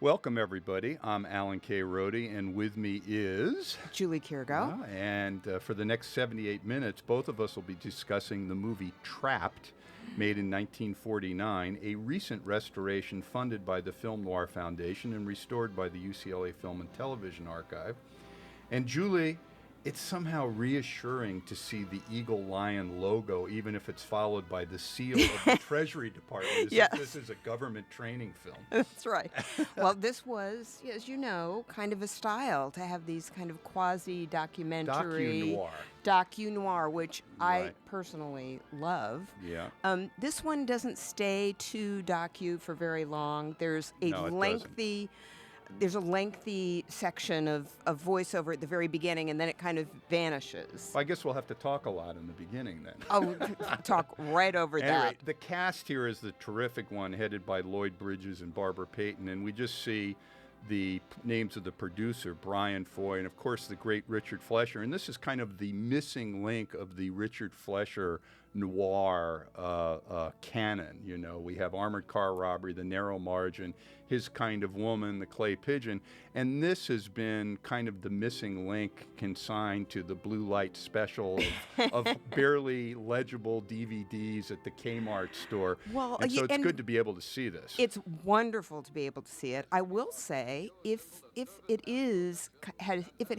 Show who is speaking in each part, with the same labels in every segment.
Speaker 1: Welcome, everybody. I'm Alan K. Rohde, and with me is
Speaker 2: Julie Kirgo.
Speaker 1: And for the next 78 minutes, both of us will be discussing the movie Trapped, made in 1949, a recent restoration funded by the Film Noir Foundation and restored by the UCLA Film and Television Archive. And Julie, it's somehow reassuring to see the Eagle Lion logo, even if it's followed by the seal of the Treasury Department.
Speaker 2: Yes.
Speaker 1: This is a government training film.
Speaker 2: That's right. Well, this was, as you know, kind of a style to have these kind of quasi-documentary... Docu-noir, which
Speaker 1: Right.
Speaker 2: I personally love.
Speaker 1: Yeah.
Speaker 2: This one doesn't stay too docu for very long. There's a
Speaker 1: No, it
Speaker 2: lengthy... There's a lengthy section of voiceover at the very beginning, and then it kind of vanishes.
Speaker 1: I guess we'll have to talk a lot in the beginning then.
Speaker 2: I'll talk right over
Speaker 1: Anyway,
Speaker 2: that.
Speaker 1: the cast here is the terrific one, headed by Lloyd Bridges and Barbara Payton, and we just see the names of the producer, Brian Foy, and of course the great Richard Fleischer. And this is kind of the missing link of the Richard Fleischer noir canon. You know, we have Armored Car Robbery, The Narrow Margin, His Kind of Woman, The Clay Pigeon, and this has been kind of the missing link consigned to the blue light special of barely legible DVDs at the Kmart store.
Speaker 2: Well,
Speaker 1: and so it's
Speaker 2: and
Speaker 1: good to be able to see this.
Speaker 2: It's wonderful to be able to see it. I will say, if it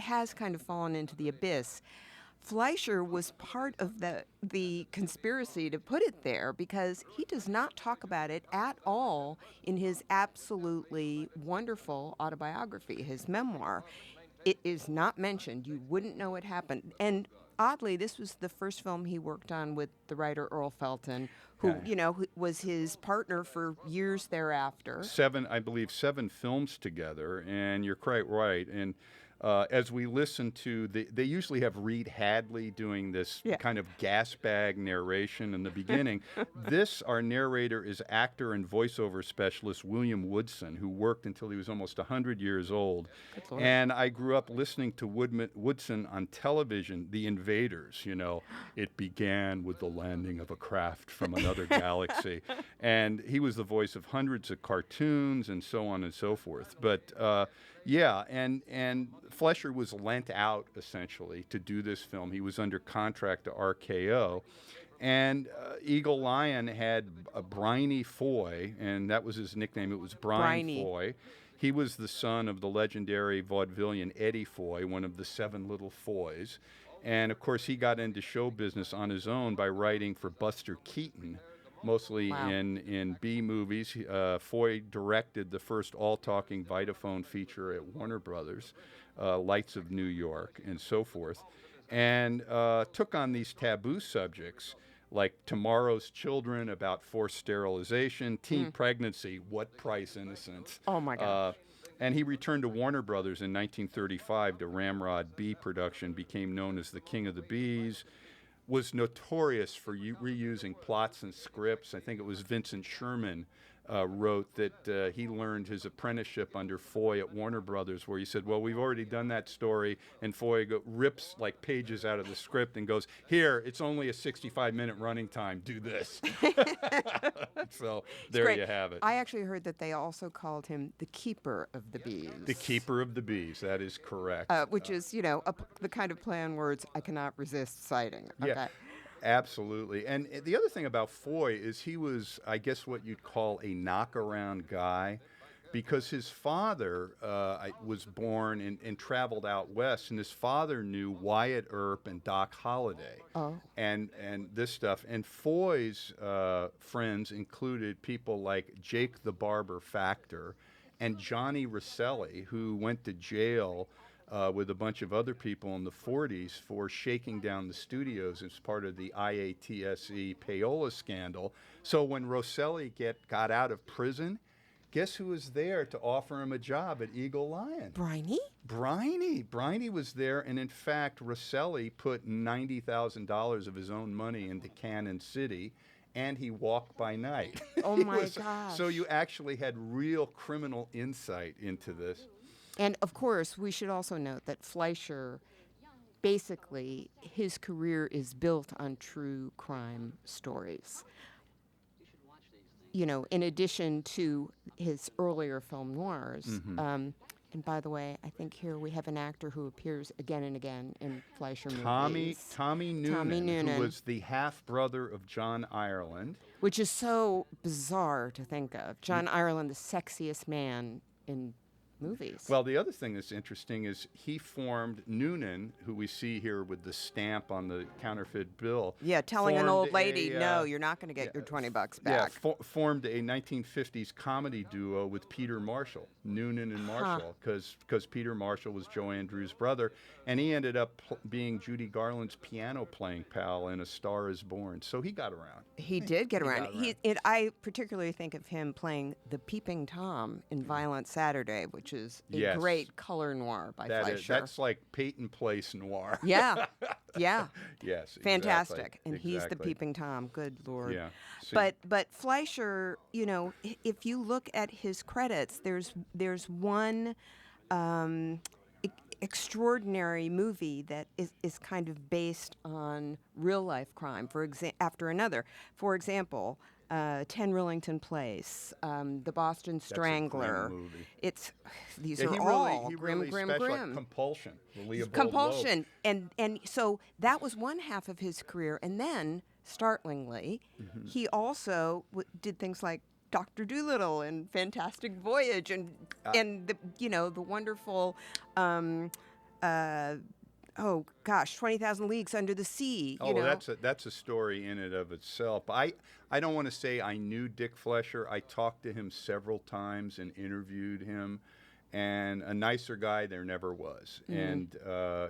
Speaker 2: has kind of fallen into the abyss, Fleischer was part of the conspiracy to put it there, because he does not talk about it at all in his absolutely wonderful autobiography, his memoir. It is not mentioned. You wouldn't know it happened. And oddly, this was the first film he worked on with the writer Earl Felton, who, who was his partner for years thereafter.
Speaker 1: I believe seven films together, and you're quite right. And as we listen to, they usually have Reed Hadley doing this kind of gas bag narration in the beginning. Our narrator is actor and voiceover specialist William Woodson, who worked until he was almost 100 years old. And I grew up listening to Woodson on television, The Invaders. You know, it began with the landing of a craft from another galaxy. And he was the voice of hundreds of cartoons and so on and so forth. But and Fleischer was lent out, essentially, to do this film. He was under contract to RKO. And Eagle Lion had a Briny Foy, and that was his nickname. It was Brian Foy. He was the son of the legendary vaudevillian Eddie Foy, one of the seven little Foys. And, of course, he got into show business on his own by writing for Buster Keaton, mostly in B movies. Foy directed the first all-talking Vitaphone feature at Warner Brothers, Lights of New York, and so forth, and took on these taboo subjects like Tomorrow's Children, about forced sterilization, teen pregnancy, what price innocence.
Speaker 2: Oh, my gosh.
Speaker 1: And he returned to Warner Brothers in 1935 to Ramrod B production, became known as the King of the Bees, was notorious for reusing plots and scripts. I think it was Vincent Sherman wrote that he learned his apprenticeship under Foy at Warner Brothers, where he said, well, we've already done that story, and Foy rips like pages out of the script and goes, here, it's only a 65-minute running time, do this. So there you have it.
Speaker 2: I actually heard that they also called him the Keeper of the Bees.
Speaker 1: The Keeper of the Bees, that is correct.
Speaker 2: Which is, the kind of play on words I cannot resist citing. Okay.
Speaker 1: Yeah. Absolutely. And the other thing about Foy is he was, I guess, what you'd call a knock-around guy, because his father was born and traveled out west, and his father knew Wyatt Earp and Doc Holliday and this stuff. And Foy's friends included people like Jake the Barber Factor and Johnny Rosselli, who went to jail with a bunch of other people in the 40s for shaking down the studios as part of the IATSE payola scandal. So when Rosselli got out of prison, guess who was there to offer him a job at Eagle Lion?
Speaker 2: Briny?
Speaker 1: Briny was there, and in fact, Rosselli put $90,000 of his own money into Cannon City, and he walked by night.
Speaker 2: Oh, my gosh.
Speaker 1: So you actually had real criminal insight into this.
Speaker 2: And, of course, we should also note that Fleischer, basically, his career is built on true crime stories. in addition to his earlier film noirs. And by the way, I think here we have an actor who appears again and again in Fleischer movies.
Speaker 1: Tommy Noonan, who was the half-brother of John Ireland.
Speaker 2: Which is so bizarre to think of. John Ireland, the sexiest man in movies.
Speaker 1: Well, the other thing that's interesting is he formed Noonan, who we see here with the stamp on the counterfeit bill.
Speaker 2: Yeah, telling an old lady, no, you're not going to get your $20 back.
Speaker 1: Yeah, formed a 1950s comedy duo with Peter Marshall, Noonan and Marshall, because Peter Marshall was Joe Andrews' brother, and he ended up being Judy Garland's piano-playing pal in A Star Is Born. So he got around.
Speaker 2: He did get around. I particularly think of him playing the Peeping Tom in Violent Saturday, which is a great color noir by Fleischer.
Speaker 1: That's like Payton Place noir.
Speaker 2: Yeah.
Speaker 1: Yes.
Speaker 2: Fantastic.
Speaker 1: Exactly.
Speaker 2: And he's the Peeping Tom. Good Lord.
Speaker 1: Yeah.
Speaker 2: But Fleischer, if you look at his credits, there's one extraordinary movie that is kind of based on real life crime. After another, for example, 10 Rillington Place, The Boston Strangler.
Speaker 1: That's a
Speaker 2: these are all grim.
Speaker 1: Like Compulsion.
Speaker 2: Compulsion, and so that was one half of his career, and then startlingly, he also did things like Dr. Dolittle and Fantastic Voyage and the wonderful 20,000 Leagues Under the Sea.
Speaker 1: That's a story in and of itself. I don't want to say I knew Dick Fleischer. I talked to him several times and interviewed him, and a nicer guy there never was. And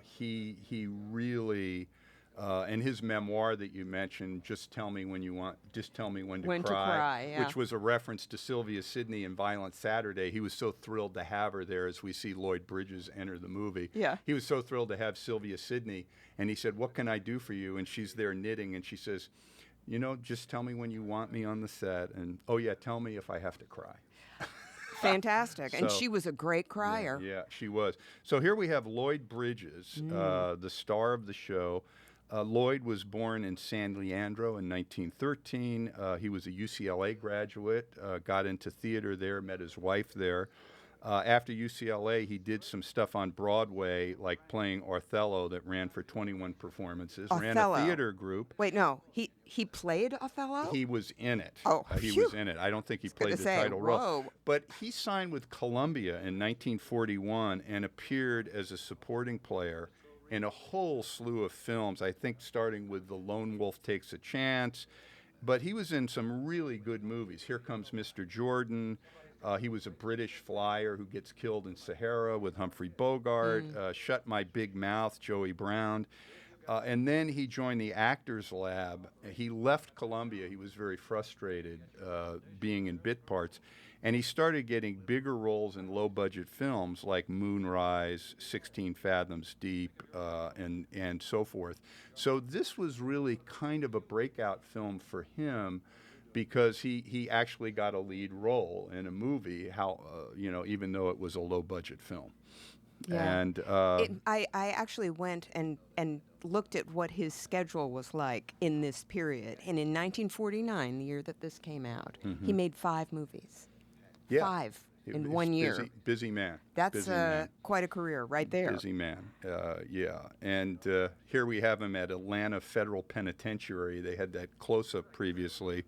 Speaker 1: he really. And his memoir that you mentioned, Just Tell Me When to Cry, which was a reference to Sylvia Sidney in Violent Saturday. He was so thrilled to have her there as we see Lloyd Bridges enter the movie.
Speaker 2: Yeah.
Speaker 1: He was so thrilled to have Sylvia Sidney, and he said, "What can I do for you?" And she's there knitting, and she says, "Just tell me when you want me on the set, and oh yeah, tell me if I have to cry."
Speaker 2: Fantastic. And she was a great crier.
Speaker 1: Yeah, she was. So here we have Lloyd Bridges, the star of the show. Lloyd was born in San Leandro in 1913. He was a UCLA graduate, got into theater there, met his wife there. After UCLA, he did some stuff on Broadway, like playing Othello, that ran for 21 performances.
Speaker 2: Othello.
Speaker 1: Ran a theater group.
Speaker 2: Wait, no, he played Othello?
Speaker 1: He was in it.
Speaker 2: Oh,
Speaker 1: he was in it. I don't think he played the title role. But he signed with Columbia in 1941 and appeared as a supporting player in a whole slew of films, I think starting with The Lone Wolf Takes a Chance. But he was in some really good movies. Here Comes Mr. Jordan. He was a British flyer who gets killed in Sahara with Humphrey Bogart. Shut My Big Mouth, Joey Brown. And then he joined the Actors Lab. He left Columbia. He was very frustrated being in bit parts. And he started getting bigger roles in low-budget films like Moonrise, 16 Fathoms Deep, and so forth. So this was really kind of a breakout film for him because he actually got a lead role in a movie, even though it was a low-budget film.
Speaker 2: Yeah.
Speaker 1: And
Speaker 2: I actually went and looked at what his schedule was like in this period. And in 1949, the year that this came out, he made 5 movies.
Speaker 1: Yeah.
Speaker 2: 5 in 1 year.
Speaker 1: Busy man.
Speaker 2: That's quite a career right there.
Speaker 1: Busy man, yeah. And here we have him at Atlanta Federal Penitentiary. They had that close-up previously,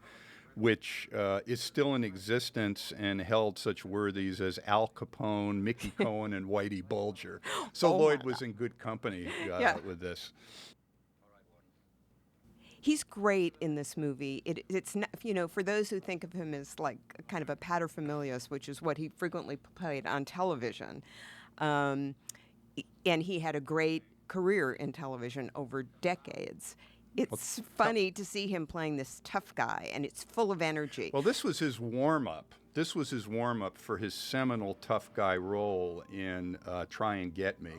Speaker 1: which is still in existence and held such worthies as Al Capone, Mickey Cohen, and Whitey Bulger. So Lloyd was in good company with this.
Speaker 2: He's great in this movie. It's not, for those who think of him as like kind of a paterfamilias, which is what he frequently played on television, and he had a great career in television over decades. It's funny to see him playing this tough guy, and it's full of energy.
Speaker 1: Well, this was his warm-up. This was his warm-up for his seminal tough guy role in Try and Get Me.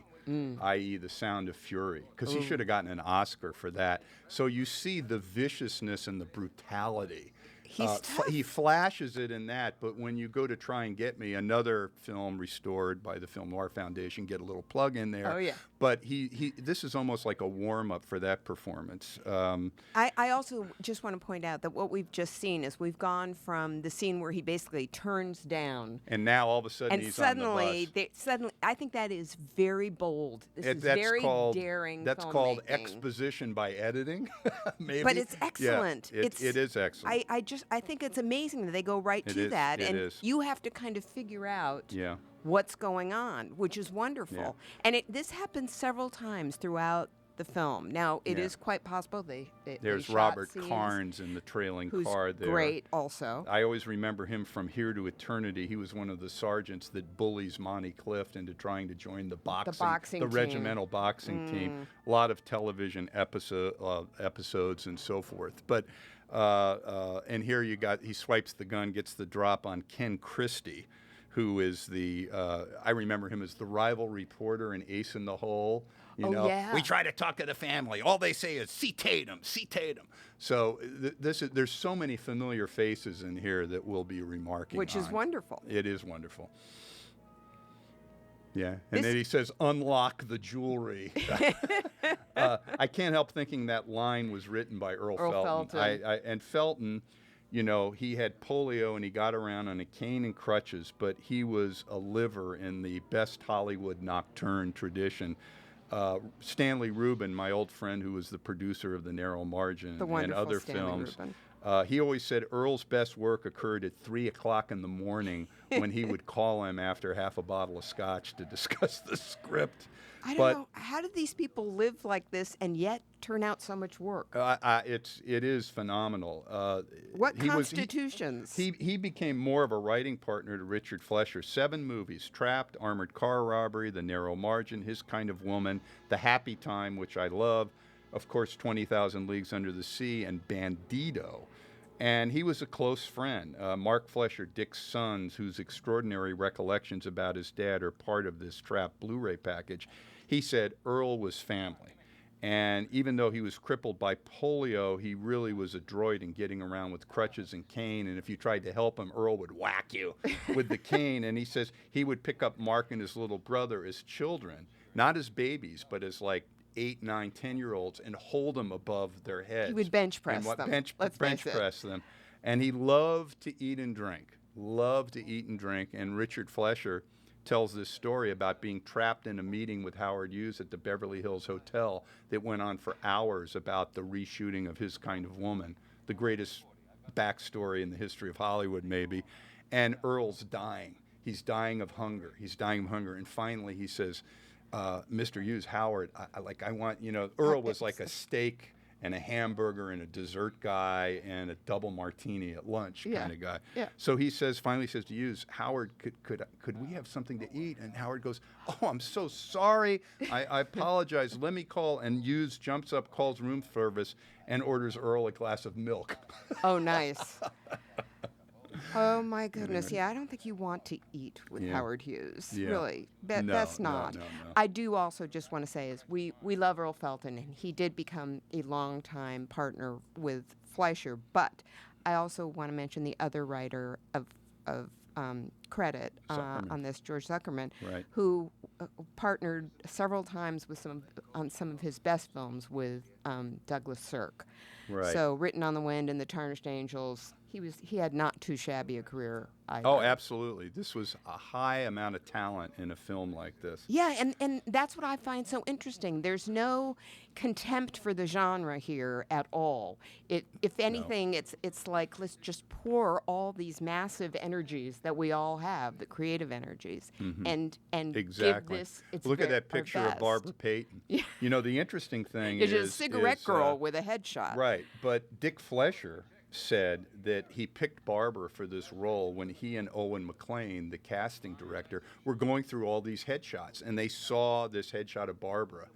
Speaker 1: i.e. The Sound of Fury, because he should have gotten an Oscar for that. So you see the viciousness and the brutality
Speaker 2: He's tough.
Speaker 1: He flashes it in that, but when you go to Try and Get Me, another film restored by the Film Noir Foundation, get a little plug in there.
Speaker 2: Oh, yeah.
Speaker 1: But this is almost like a warm-up for that performance.
Speaker 2: I also just want to point out that what we've just seen is we've gone from the scene where he basically turns down.
Speaker 1: And now all of a sudden
Speaker 2: And
Speaker 1: he's on the bus.
Speaker 2: suddenly, I think that is very bold. This is very daring.
Speaker 1: That's called
Speaker 2: filmmaking.
Speaker 1: exposition by editing, maybe.
Speaker 2: But it's excellent.
Speaker 1: Yeah, it is excellent.
Speaker 2: I think it's amazing that they go right to that, and you have to kind of figure out what's going on, which is wonderful.
Speaker 1: Yeah.
Speaker 2: And this happens several times throughout the film. Now, it is quite possible
Speaker 1: There's
Speaker 2: they
Speaker 1: Robert
Speaker 2: shot scenes,
Speaker 1: Carnes in the trailing
Speaker 2: who's
Speaker 1: car there.
Speaker 2: great also.
Speaker 1: I always remember him from Here to Eternity. He was one of the sergeants that bullies Monty Clift into trying to join the
Speaker 2: boxing
Speaker 1: regimental boxing team. A lot of television episodes and so forth. But and here he swipes the gun, gets the drop on Ken Christie, who is I remember him as the rival reporter in Ace in the Hole. You know, we try to talk to the family. All they say is, see Tatum, see Tatum. So there's so many familiar faces in here that we'll be remarking
Speaker 2: Which is wonderful.
Speaker 1: It is wonderful. Yeah, and then he says, unlock the jewelry. I can't help thinking that line was written by Earl Felton. And Felton, you know, he had polio and he got around on a cane and crutches, but he was a liver in the best Hollywood nocturne tradition. Stanley Rubin, my old friend who was the producer of The Narrow Margin and other films, he always said Earl's best work occurred at 3 o'clock in the morning when he would call him after half a bottle of scotch to discuss the script.
Speaker 2: I don't know. How did these people live like this and yet turn out so much work?
Speaker 1: It is phenomenal.
Speaker 2: What constitutions?
Speaker 1: He became more of a writing partner to Richard Fleischer. 7 movies: Trapped, Armored Car Robbery, The Narrow Margin, His Kind of Woman, The Happy Time, which I love, of course, 20,000 Leagues Under the Sea, and Bandito. And he was a close friend. Mark Fleischer, Dick's sons, whose extraordinary recollections about his dad are part of this Trapped Blu-ray package, he said Earl was family. And even though he was crippled by polio, he really was a droid in getting around with crutches and cane. And if you tried to help him, Earl would whack you with the cane. And he says he would pick up Mark and his little brother as children, not as babies, but as like 8, 9, 10-year-olds, and hold them above their heads.
Speaker 2: He would bench press them.
Speaker 1: Bench press them. And he loved to eat and drink. And Richard Fleischer tells this story about being trapped in a meeting with Howard Hughes at the Beverly Hills Hotel that went on for hours about the reshooting of His Kind of Woman, the greatest backstory in the history of Hollywood, maybe. And Earl's dying. He's dying of hunger. And finally he says, Mr. Hughes, Howard, I want, you know, Earl was like a steak and a hamburger and a dessert guy and a double martini at lunch kind of guy.
Speaker 2: Yeah.
Speaker 1: So he finally says to Hughes, Howard, could we have something to eat? And Howard goes, oh, I'm so sorry. I apologize. Let me call. And Hughes jumps up, calls room service, and orders Earl a glass of milk.
Speaker 2: Oh, nice. Oh, my goodness. Yeah, I don't think you want to eat with Howard Hughes, really. That's not.
Speaker 1: No.
Speaker 2: I do also just want to say is we love Earl Felton, and he did become a longtime partner with Fleischer, but I also want to mention the other writer of credit on this, George Zuckerman, who partnered several times with on some of his best films with Douglas Sirk.
Speaker 1: Right.
Speaker 2: So Written on the Wind and The Tarnished Angels, he had not too shabby a career either.
Speaker 1: Oh, absolutely. This was a high amount of talent in a film like this.
Speaker 2: Yeah, and that's what I find so interesting. There's no contempt for the genre here at all. If anything, it's like, let's just pour all these massive energies that we all have, the creative energies, and
Speaker 1: exactly.
Speaker 2: give this its
Speaker 1: Look at that
Speaker 2: our
Speaker 1: picture of
Speaker 2: best.
Speaker 1: Barbara Payton. You know, the interesting thing
Speaker 2: It's a cigarette girl with a headshot.
Speaker 1: Right, but Dick Fleischer said that he picked Barbara for this role when he and Owen McLean, the casting director, were going through all these headshots, and they saw this headshot of Barbara,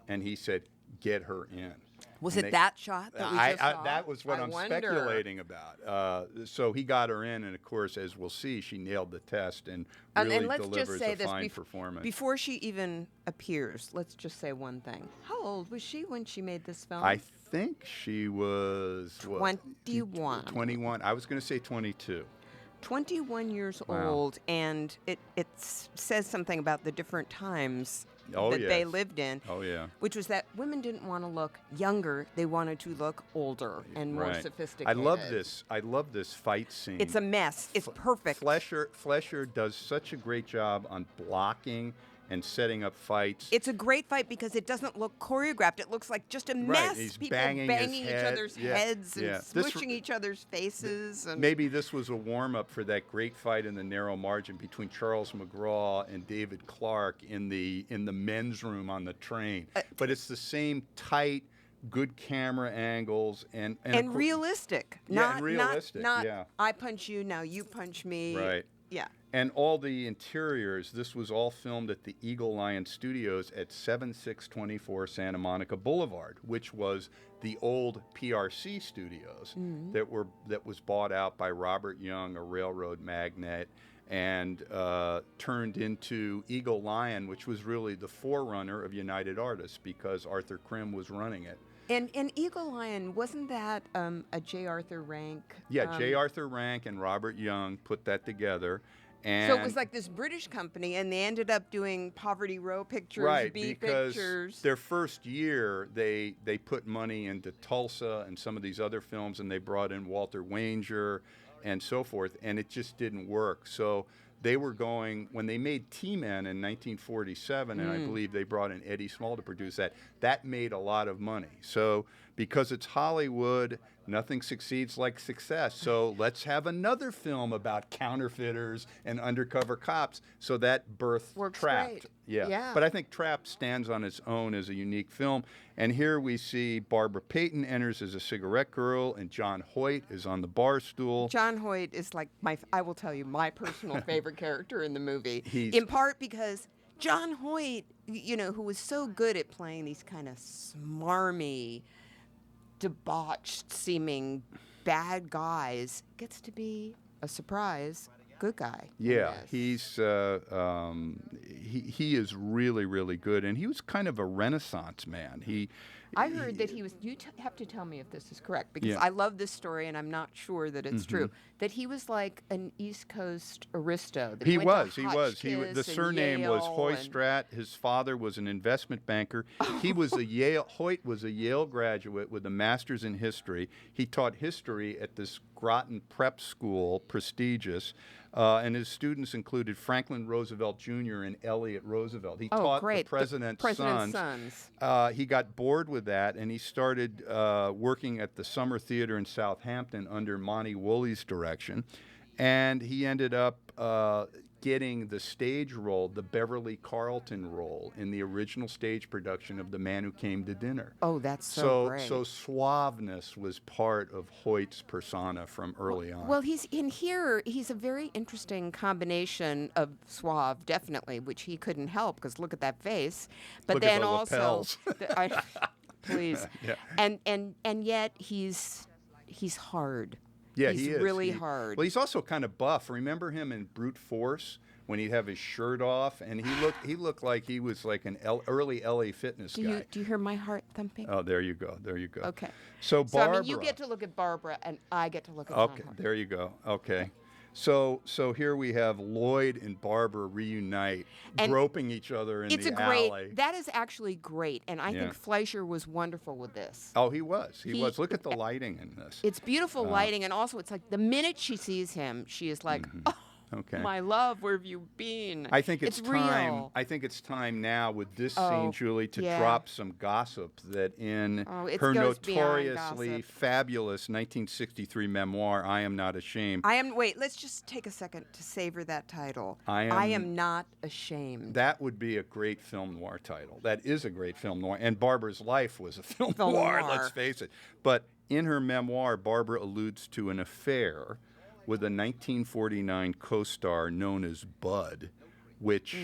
Speaker 1: and he said, get her in.
Speaker 2: Was
Speaker 1: And
Speaker 2: it that shot that we just saw?
Speaker 1: that was what
Speaker 2: I
Speaker 1: I'm
Speaker 2: wonder.
Speaker 1: speculating about. So he got her in, and of course, as we'll see, she nailed the test and
Speaker 2: And
Speaker 1: really
Speaker 2: let's just
Speaker 1: delivers
Speaker 2: say
Speaker 1: a
Speaker 2: this
Speaker 1: fine performance.
Speaker 2: before she even appears. Let's just say one thing. How old was she when she made this film?
Speaker 1: I think she was
Speaker 2: 21.
Speaker 1: 21. I was going to say 22.
Speaker 2: 21 years
Speaker 1: Wow.
Speaker 2: old, and it says something about the different times
Speaker 1: Oh,
Speaker 2: that they
Speaker 1: yes.
Speaker 2: lived in.
Speaker 1: Oh, yeah.
Speaker 2: Which was that women didn't want to look younger; they wanted to look older and more
Speaker 1: Right.
Speaker 2: sophisticated.
Speaker 1: I love this. I love this fight scene.
Speaker 2: It's a mess. It's perfect.
Speaker 1: Fleischer does such a great job on blocking and setting up fights.
Speaker 2: It's a great fight because it doesn't look choreographed. It looks like just a mess.
Speaker 1: He's
Speaker 2: People
Speaker 1: banging his
Speaker 2: each
Speaker 1: head.
Speaker 2: other's
Speaker 1: Yeah,
Speaker 2: heads and
Speaker 1: yeah.
Speaker 2: smushing each other's faces. And
Speaker 1: Maybe this was a warm-up for that great fight in the narrow margin between Charles McGraw and David Clark in the men's room on the train. But it's the same tight, good camera angles and
Speaker 2: realistic.
Speaker 1: Yeah,
Speaker 2: Not
Speaker 1: and realistic,
Speaker 2: Not
Speaker 1: yeah.
Speaker 2: I punch you, now you punch me.
Speaker 1: Right.
Speaker 2: Yeah.
Speaker 1: And all the interiors, this was all filmed at the Eagle Lion Studios at 7624 Santa Monica Boulevard, which was the old PRC studios that was bought out by Robert Young, a railroad magnate, and turned into Eagle Lion, which was really the forerunner of United Artists because Arthur Krim was running it.
Speaker 2: And Eagle Lion, wasn't that a J. Arthur Rank?
Speaker 1: Yeah, J. Arthur Rank and Robert Young put that together. And
Speaker 2: So it was like this British company, and they ended up doing Poverty Row pictures,
Speaker 1: right,
Speaker 2: B
Speaker 1: because
Speaker 2: pictures.
Speaker 1: their first year, they put money into Tulsa and some of these other films, and they brought in Walter Wanger and so forth, and it just didn't work. So they were going, when they made T-Men in 1947, and I believe they brought in Eddie Small to produce that made a lot of money. So because it's Hollywood, nothing succeeds like success. So let's have another film about counterfeiters and undercover cops. So that birthed
Speaker 2: Works
Speaker 1: Trapped.
Speaker 2: great.
Speaker 1: Yeah.
Speaker 2: Yeah.
Speaker 1: But I think Trapped stands on its own as a unique film. And here we see Barbara Payton enters as a cigarette girl, and John Hoyt is on the bar stool.
Speaker 2: John Hoyt is like I will tell you, my personal favorite character in the movie.
Speaker 1: He's-
Speaker 2: in part because John Hoyt, who was so good at playing these kind of smarmy, debauched seeming bad guys, gets to be a surprise good guy.
Speaker 1: Yeah,
Speaker 2: Yes.
Speaker 1: he is really, really good, and he was kind of a Renaissance man.
Speaker 2: I heard that he was. You have to tell me if this is correct because
Speaker 1: Yeah.
Speaker 2: I love this story and I'm not sure that it's true. That he was like an East Coast aristo. That
Speaker 1: He
Speaker 2: went
Speaker 1: was.
Speaker 2: to
Speaker 1: The
Speaker 2: Hotchkiss and
Speaker 1: surname was
Speaker 2: Yale and-
Speaker 1: Hoistrat. His father was an investment banker. He was Hoyt was a Yale graduate with a master's in history. He taught history at this Groton Prep School, prestigious. And his students included Franklin Roosevelt Jr. and Elliott Roosevelt. He taught
Speaker 2: great.
Speaker 1: the President's
Speaker 2: Sons.
Speaker 1: He got bored with that, and he started working at the Summer Theater in Southampton under Monty Woolley's direction. And he ended up getting the stage role, the Beverly Carlton role, in the original stage production of The Man Who Came to Dinner.
Speaker 2: Oh, that's so great.
Speaker 1: So suaveness was part of Hoyt's persona from early on.
Speaker 2: Well, he's in here. He's a very interesting combination of suave, definitely, which he couldn't help because look at that face. But
Speaker 1: Look at
Speaker 2: then
Speaker 1: the
Speaker 2: also,
Speaker 1: lapels.
Speaker 2: please,
Speaker 1: Yeah.
Speaker 2: and yet he's hard.
Speaker 1: Yeah,
Speaker 2: he's
Speaker 1: he is.
Speaker 2: really hard.
Speaker 1: Well, he's also kind of buff. Remember him in Brute Force when he'd have his shirt off, and he looked like he was like an early LA fitness guy.
Speaker 2: Do you hear my heart thumping?
Speaker 1: Oh, there you go. There you go.
Speaker 2: Okay.
Speaker 1: So
Speaker 2: So
Speaker 1: Barbara.
Speaker 2: I mean, you get to look at Barbara, and I get to look at
Speaker 1: Okay,
Speaker 2: John Hoyt.
Speaker 1: there you go. Okay. So here we have Lloyd and Barbara reunite,
Speaker 2: And
Speaker 1: groping each other in
Speaker 2: It's
Speaker 1: the
Speaker 2: a great.
Speaker 1: alley.
Speaker 2: That is actually great, and I
Speaker 1: Yeah.
Speaker 2: think Fleischer was wonderful with this.
Speaker 1: Oh, he was. He
Speaker 2: He-
Speaker 1: was. Look at the lighting in this.
Speaker 2: It's beautiful lighting, and also it's like the minute she sees him, she is like, "Oh,
Speaker 1: Okay.
Speaker 2: my love, where have you been?"
Speaker 1: I think it's time.
Speaker 2: real.
Speaker 1: I think it's time now with this
Speaker 2: Oh,
Speaker 1: scene, Julie, to
Speaker 2: yeah.
Speaker 1: drop some gossip that in
Speaker 2: Oh, it
Speaker 1: her
Speaker 2: goes beyond
Speaker 1: notoriously
Speaker 2: gossip.
Speaker 1: fabulous 1963 memoir, "I Am Not Ashamed."
Speaker 2: Wait, let's just take a second to savor that title.
Speaker 1: I am
Speaker 2: not ashamed.
Speaker 1: That would be a great film noir title. That is a great film noir. And Barbara's life was a film
Speaker 2: Film
Speaker 1: noir,
Speaker 2: noir.
Speaker 1: let's face it. But in her memoir, Barbara alludes to an affair with a 1949 co-star known as Bud, which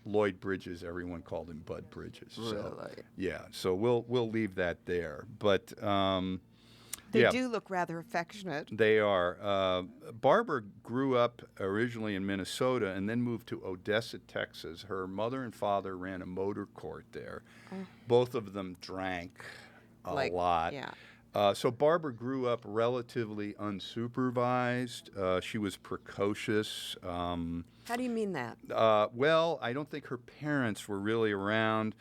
Speaker 1: Lloyd Bridges, everyone called him Bud Bridges.
Speaker 2: Really?
Speaker 1: So, yeah, so we'll leave that there. But
Speaker 2: They
Speaker 1: yeah,
Speaker 2: do look rather affectionate.
Speaker 1: they are. Barbara grew up originally in Minnesota and then moved to Odessa, Texas. Her mother and father ran a motor court there. Both of them drank a lot.
Speaker 2: Yeah.
Speaker 1: So Barbara grew up relatively unsupervised. She was precocious.
Speaker 2: How do you mean that?
Speaker 1: Well, I don't think her parents were really around.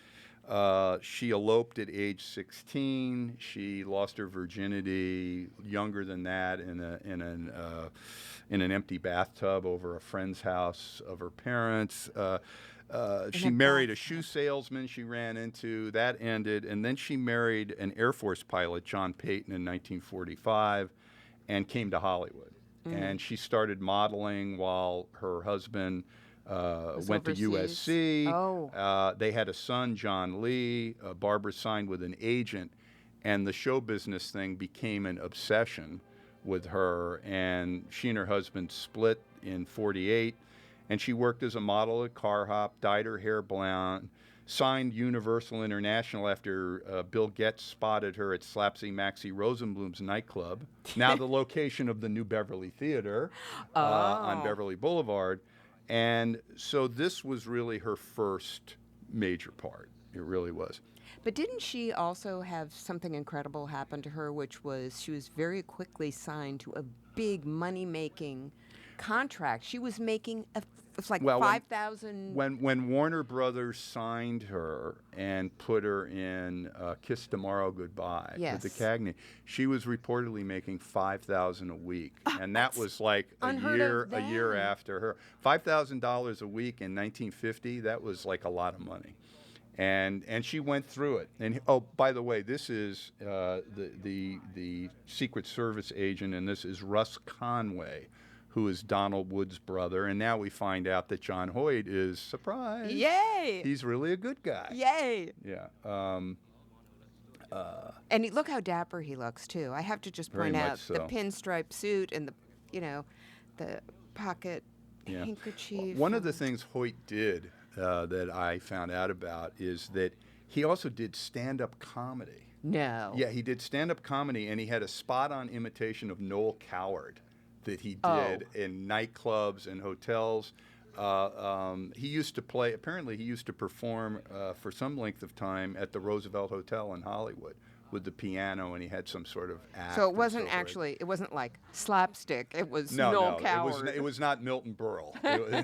Speaker 1: She eloped at age 16. She lost her virginity younger than that in an empty bathtub over a friend's house of her parents. She married a shoe salesman she ran into. That ended. And then she married an Air Force pilot, John Payton, in 1945 and came to Hollywood. And she started modeling while her husband went to USC. They had a son, John Lee. Barbara signed with an agent. And the show business thing became an obsession with her. And she and her husband split in 48. And she worked as a model at Car Hop, dyed her hair blonde, signed Universal International after Bill Getz spotted her at Slapsy Maxie Rosenblum's nightclub, now the location of the New Beverly Theater on Beverly Boulevard. And so this was really her first major part. It really was.
Speaker 2: But didn't she also have something incredible happen to her, which was she was very quickly signed to a big money-making contract? She was making it's like 5,000.
Speaker 1: When Warner Brothers signed her and put her in Kiss Tomorrow Goodbye with the Cagney, she was reportedly making $5,000 a week, and that was like a year after her. $5,000 a week in 1950. That was like a lot of money. And she went through it. And by the way, this is the Secret Service agent, and this is Russ Conway, who is Donald Wood's brother. And now we find out that John Hoyt is, surprise,
Speaker 2: yay!
Speaker 1: He's really a good guy.
Speaker 2: Yay!
Speaker 1: Yeah.
Speaker 2: And look how dapper he looks too. I have to just point out the pinstripe suit and the pocket handkerchief.
Speaker 1: One of the things Hoyt did that I found out about is that he also did stand-up comedy.
Speaker 2: No.
Speaker 1: Yeah, he did stand-up comedy, and he had a spot-on imitation of Noel Coward that he did in nightclubs and hotels. He used to play, apparently he used to perform for some length of time at the Roosevelt Hotel in Hollywood with the piano, and he had some sort of act.
Speaker 2: So it wasn't it wasn't like slapstick. It was Noel Coward.
Speaker 1: It was not Milton Berle.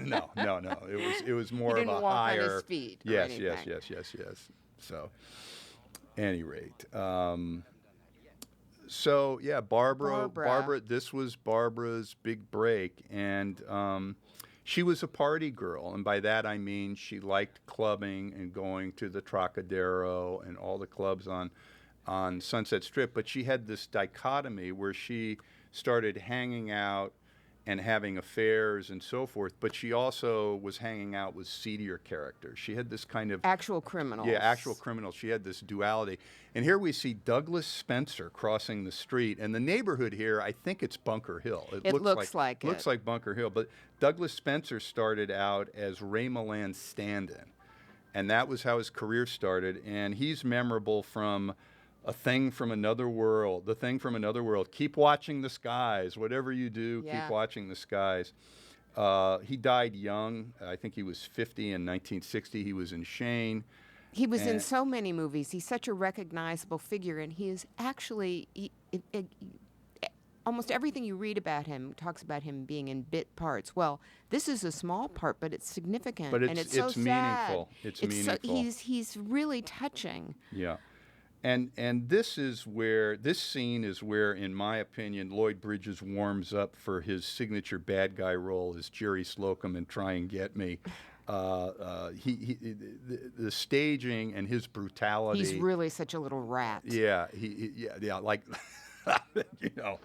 Speaker 1: No. It was more
Speaker 2: he
Speaker 1: of
Speaker 2: didn't
Speaker 1: a
Speaker 2: walk
Speaker 1: higher.
Speaker 2: on his feet.
Speaker 1: Yes. So, any rate. So yeah, Barbara. This was Barbara's big break, and she was a party girl, and by that I mean she liked clubbing and going to the Trocadero and all the clubs on Sunset Strip. But she had this dichotomy where she started hanging out and having affairs and so forth, but she also was hanging out with seedier characters. She had this kind of
Speaker 2: actual criminals.
Speaker 1: Yeah, actual criminals. She had this duality. And here we see Douglas Spencer crossing the street. And the neighborhood here, I think it's Bunker Hill.
Speaker 2: It looks like
Speaker 1: Bunker Hill. But Douglas Spencer started out as Ray Milland's stand-in. And that was how his career started. And he's memorable from A Thing from Another World, The Thing from Another World. Keep watching the skies. Whatever you do, keep watching the skies. He died young. I think he was 50 in 1960. He was in Shane.
Speaker 2: He was in so many movies. He's such a recognizable figure, and he is actually almost everything you read about him talks about him being in bit parts. Well, this is a small part, but it's significant,
Speaker 1: but
Speaker 2: and it's so
Speaker 1: meaningful.
Speaker 2: Sad.
Speaker 1: It's meaningful.
Speaker 2: He's really touching.
Speaker 1: Yeah. And this scene is where, in my opinion, Lloyd Bridges warms up for his signature bad guy role as Jerry Slocum in Try and Get Me. The staging and his brutality.
Speaker 2: He's really such a little rat.
Speaker 1: Yeah, like, you know.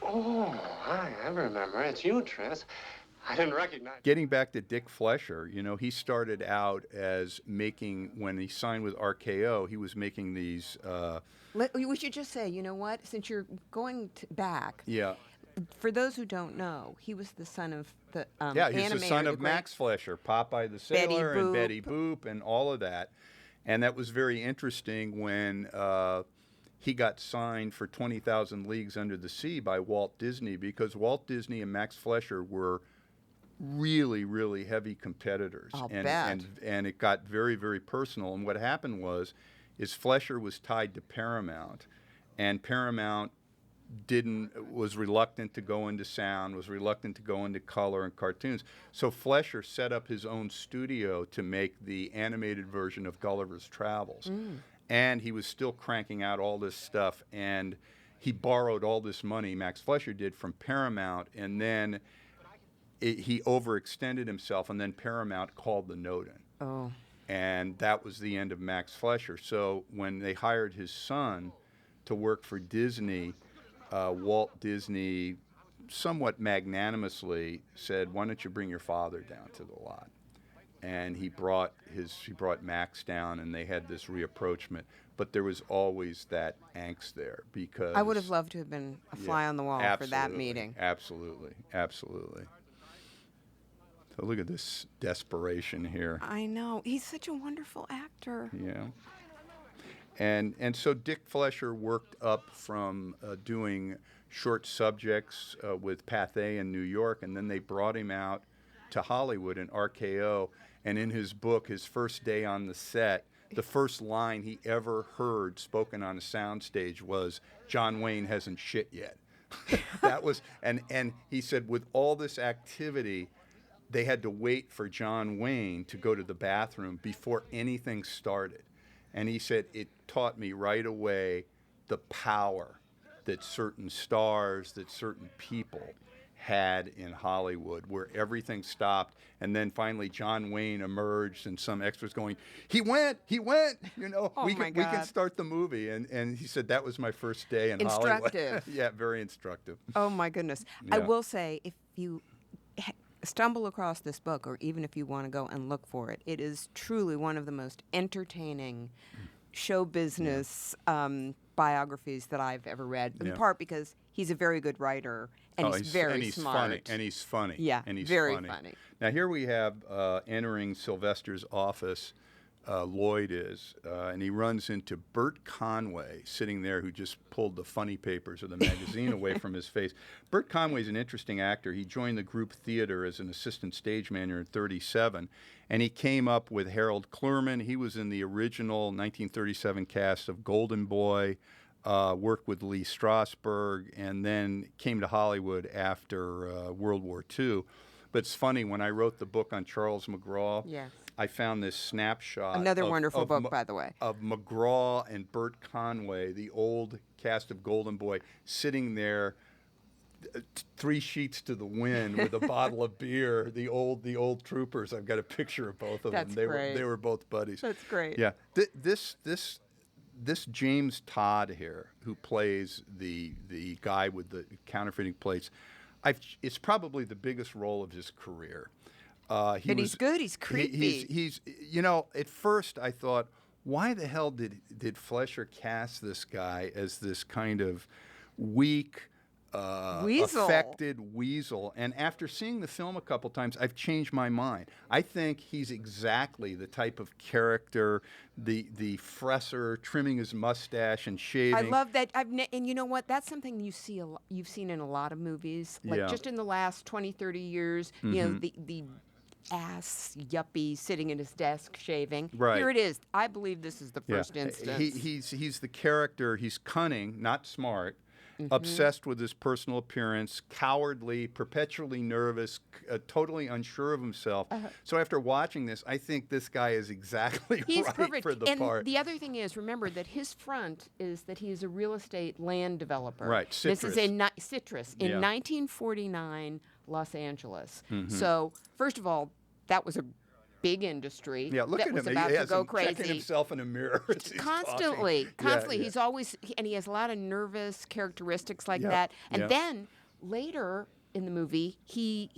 Speaker 3: Oh, I remember. It's you, Tris. I didn't recognize.
Speaker 1: Getting back to Dick Fleischer, he started out as when he signed with RKO, he was making these.
Speaker 2: We should just say, you know what? Since you're going back.
Speaker 1: Yeah.
Speaker 2: for those who don't know, he was the son of the
Speaker 1: Yeah, he's the
Speaker 2: animator,
Speaker 1: son
Speaker 2: the
Speaker 1: of
Speaker 2: great
Speaker 1: Max Fleischer, Popeye the
Speaker 2: Betty
Speaker 1: Sailor, and
Speaker 2: Boop.
Speaker 1: Betty Boop, and all of that. And that was very interesting when he got signed for 20,000 Leagues Under the Sea by Walt Disney, because Walt Disney and Max Fleischer were really, really heavy competitors.
Speaker 2: I'll
Speaker 1: and,
Speaker 2: bet.
Speaker 1: and it got very, very personal. And what happened is Fleischer was tied to Paramount, and Paramount was reluctant to go into sound, was reluctant to go into color and cartoons. So Fleischer set up his own studio to make the animated version of Gulliver's Travels. And he was still cranking out all this stuff, and he borrowed all this money, Max Fleischer did, from Paramount, and then he overextended himself, and then Paramount called the note in.
Speaker 2: Oh.
Speaker 1: And that was the end of Max Fleischer. So when they hired his son to work for Disney, Walt Disney somewhat magnanimously said, "Why don't you bring your father down to the lot?" And he brought Max down, and they had this reapproachment. But there was always that angst there, because
Speaker 2: I would have loved to have been a fly on the wall for that meeting.
Speaker 1: Absolutely. So look at this desperation here.
Speaker 2: I know. He's such a wonderful actor.
Speaker 1: Yeah. And so Dick Fleischer worked up from doing short subjects with Pathé in New York, and then they brought him out to Hollywood in RKO. And in his book, his first day on the set, the first line he ever heard spoken on a soundstage was, "John Wayne hasn't shit yet." That was, and he said, with all this activity, they had to wait for John Wayne to go to the bathroom before anything started. And he said, it taught me right away the power that certain stars, that certain people had in Hollywood, where everything stopped. And then finally John Wayne emerged, and some extras going, he went, you know,
Speaker 2: Oh
Speaker 1: we
Speaker 2: my
Speaker 1: can
Speaker 2: God.
Speaker 1: start the movie. And he said, that was my first day in
Speaker 2: Instructive.
Speaker 1: Hollywood. Yeah, very instructive.
Speaker 2: Oh, my goodness. I
Speaker 1: Yeah.
Speaker 2: will say, if you stumble across this book, or even if you want to go and look for it, it is truly one of the most entertaining show business biographies that I've ever read, in
Speaker 1: Yeah.
Speaker 2: part because he's a very good writer, and he's very smart.
Speaker 1: And he's funny.
Speaker 2: Yeah,
Speaker 1: and he's
Speaker 2: very funny.
Speaker 1: Now here we have entering Sylvester's office, Lloyd is, and he runs into Bert Conway sitting there, who just pulled the funny papers of the magazine away from his face. Bert Conway's an interesting actor. He joined the group theater as an assistant stage manager in 1937, and he came up with Harold Clurman. He was in the original 1937 cast of Golden Boy, worked with Lee Strasberg, and then came to Hollywood after World War II. But it's funny, when I wrote the book on Charles McGraw,
Speaker 2: Yes.
Speaker 1: I found this snapshot.
Speaker 2: Another wonderful book, by the way.
Speaker 1: Of McGraw and Bert Conway, the old cast of Golden Boy, sitting there, 3 sheets to the wind with a bottle of beer. The old troopers. I've got a picture of both of
Speaker 2: That's
Speaker 1: them.
Speaker 2: great.
Speaker 1: They were both buddies.
Speaker 2: That's great.
Speaker 1: Yeah. This James Todd here, who plays the guy with the counterfeiting plates, it's probably the biggest role of his career.
Speaker 2: He's good. He's creepy.
Speaker 1: He's you know, at first I thought, why the hell did Fleischer cast this guy as this kind of weak,
Speaker 2: Weasel.
Speaker 1: affected weasel? And after seeing the film a couple times, I've changed my mind. I think he's exactly the type of character, the fresser, trimming his mustache and shaving.
Speaker 2: I love that. And you know what? That's something you've seen in a lot of movies. Like
Speaker 1: Yeah.
Speaker 2: just in the last 20, 30 years, you know, the ass yuppie sitting at his desk shaving.
Speaker 1: Right.
Speaker 2: Here it is. I believe this is the
Speaker 1: Yeah.
Speaker 2: first instance.
Speaker 1: He's the character. He's cunning, not smart. Obsessed with his personal appearance, cowardly, perpetually nervous, totally unsure of himself. So after watching this, I think this guy is exactly
Speaker 2: He's
Speaker 1: right
Speaker 2: perfect.
Speaker 1: for the
Speaker 2: and
Speaker 1: part.
Speaker 2: the other thing is, remember that his front is that he is a real estate land developer.
Speaker 1: Right,
Speaker 2: This is Citrus in
Speaker 1: Yeah.
Speaker 2: 1949 Los Angeles. So first of all, that was a big industry.
Speaker 1: Yeah, look
Speaker 2: that
Speaker 1: at
Speaker 2: was
Speaker 1: him.
Speaker 2: about
Speaker 1: He
Speaker 2: to
Speaker 1: has
Speaker 2: go
Speaker 1: him
Speaker 2: crazy.
Speaker 1: checking himself in a mirror. as he's
Speaker 2: Constantly.
Speaker 1: talking. Yeah, yeah.
Speaker 2: He's always, and he has a lot of nervous characteristics like
Speaker 1: Yeah,
Speaker 2: that. And
Speaker 1: yeah.
Speaker 2: then later in the movie, he